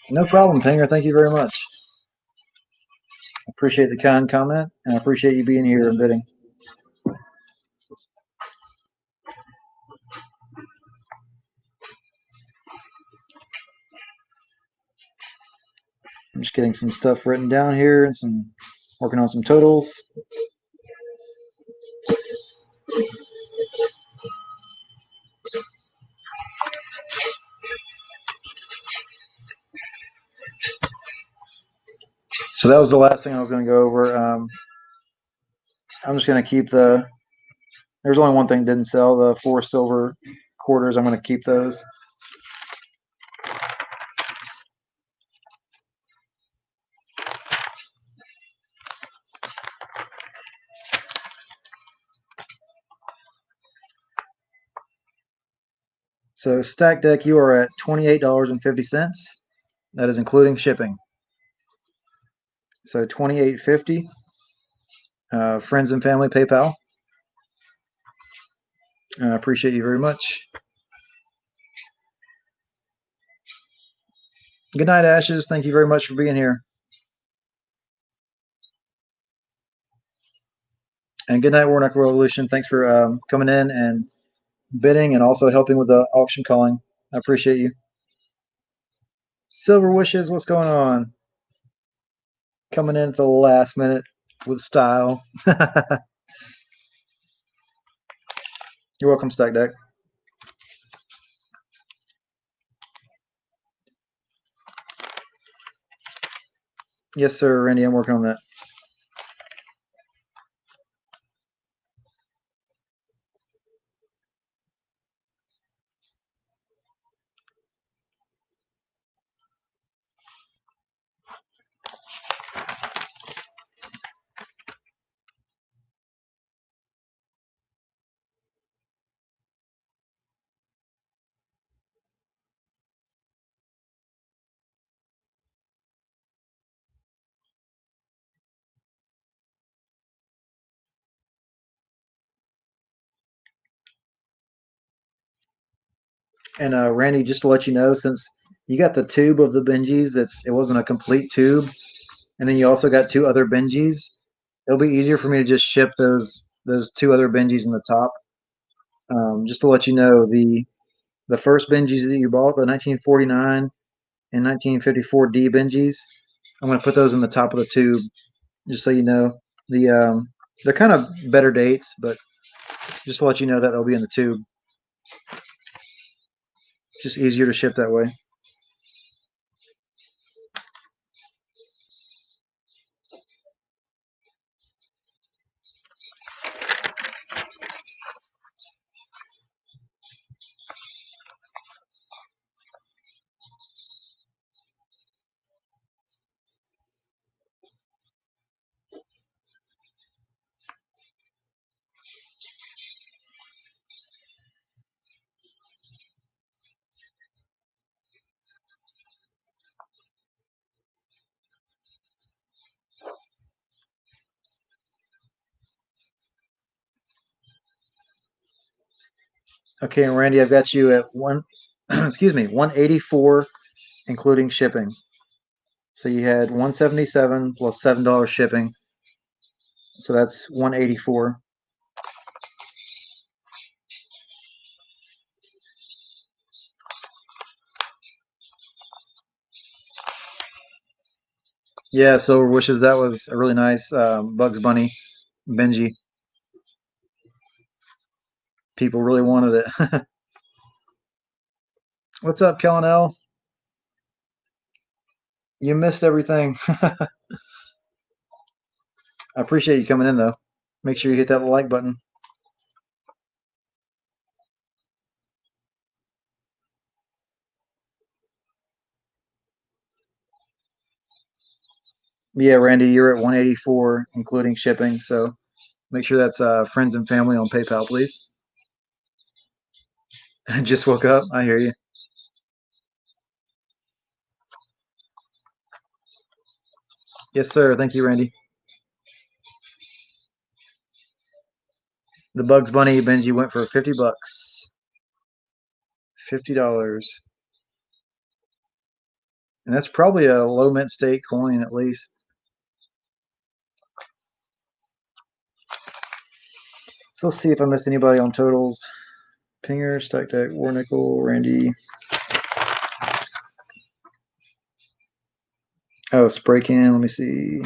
No problem, Pinger. Thank you very much. Appreciate the kind comment, and I appreciate you being here and bidding. I'm just getting some stuff written down here and some working on some totals. So that was the last thing I was going to go over. I'm just going to keep the. There's only one thing that didn't sell, the 4 silver quarters. I'm going to keep those. So stack deck, you are at $28.50. That is including shipping. So $28.50. Friends and family PayPal. I appreciate you very much. Good night, Ashes. Thank you very much for being here. And good night, War Nickel Revolution. Thanks for coming in and bidding and also helping with the auction calling. I appreciate you. Silver Wishes, what's going on? Coming in at the last minute. with style. You're welcome, Stack Deck. Yes, sir, Randy. I'm working on that. And Randy, just to let you know, since you got the tube of the Benjis, it wasn't a complete tube, and then you also got two other Benjis. It'll be easier for me to just ship those two other Benjis in the top. Just to let you know, the first Benjis that you bought, the 1949 and 1954 D Benjis, I'm going to put those in the top of the tube, just so you know. They're kind of better dates, but just to let you know that they'll be in the tube. Just easier to ship that way. Okay, and Randy, I've got you at excuse me, 184 including shipping. So you had 177 plus $7 shipping. So that's 184. Yeah, Silver wishes that was a really nice Bugs Bunny Benji. People really wanted it. What's up, Kellen L? You missed everything. I appreciate you coming in, though. Make sure you hit that like button. Yeah, Randy, you're at 184 including shipping. So make sure that's friends and family on PayPal, please. I just woke up. I hear you. Yes, sir. Thank you, Randy. The Bugs Bunny Benji went for 50 bucks. $50. And that's probably a low mint state coin at least. So let's see if I missed anybody on totals. Pinger, Stack Deck, War Nickel, Randy. Oh, Spray Can. Let me see.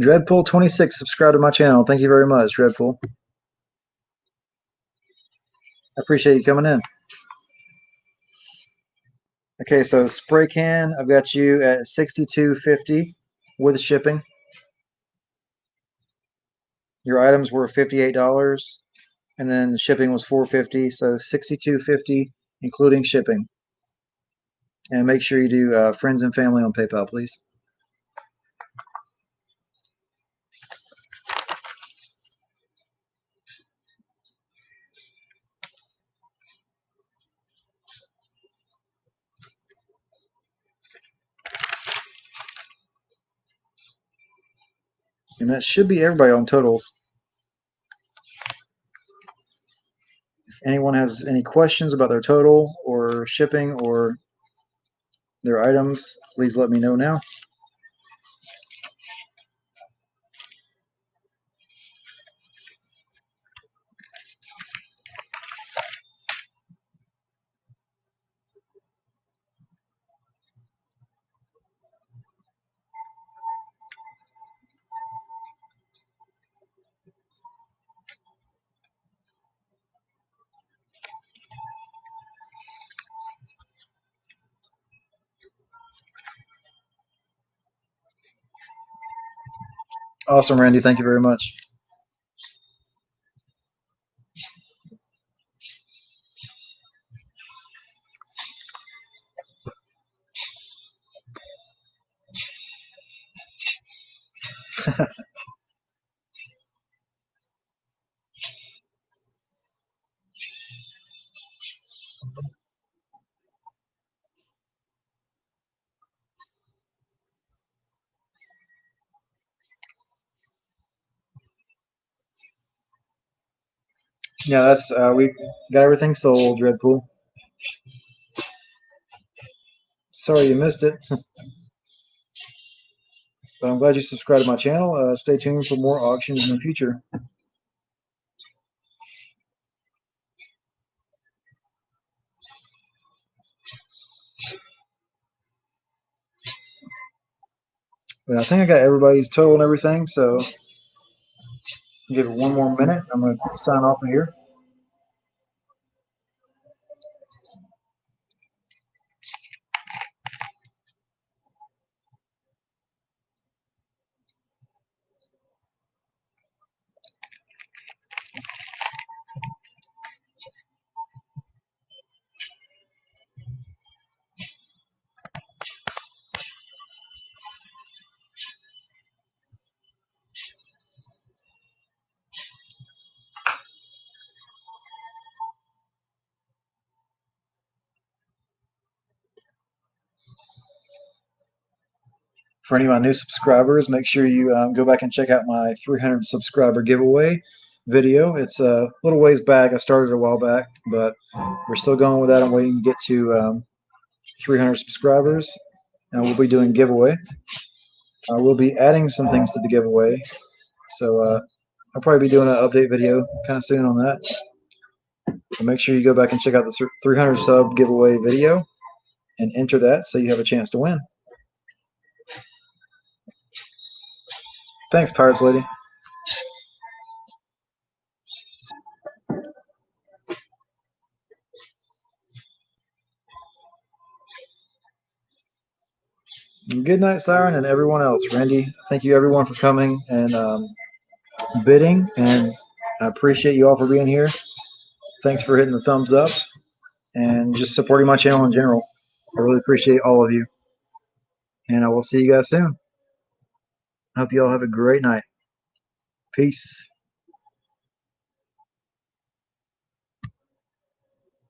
Dreadpool26 subscribe to my channel. Thank you very much, Dreadpool. I appreciate you coming in. Okay, so spray can, I've got you at $62.50 with shipping. Your items were $58, and then shipping was $4.50, so $62.50 including shipping. And make sure you do friends and family on PayPal, please. And that should be everybody on totals. If anyone has any questions about their total or shipping or their items, please let me know now. Awesome, Randy. Thank you very much. Yeah, that's we got everything sold, Dreadpool. Sorry you missed it, but I'm glad you subscribed to my channel. Stay tuned for more auctions in the future. But I think I got everybody's total and everything, so give it one more minute. I'm going to sign off of here. For any of my new subscribers, make sure you go back and check out my 300 subscriber giveaway video. It's a little ways back. I started a while back, but we're still going with that. I'm waiting to get to 300 subscribers, and we'll be doing giveaway. We'll be adding some things to the giveaway, so I'll probably be doing an update video kind of soon on that. So make sure you go back and check out the 300 sub giveaway video and enter that so you have a chance to win. Thanks, Pirates Lady. Good night, Siren, and everyone else. Randy, thank you everyone for coming and bidding, and I appreciate you all for being here. Thanks for hitting the thumbs up and just supporting my channel in general. I really appreciate all of you, and I will see you guys soon. Hope you all have a great night. Peace.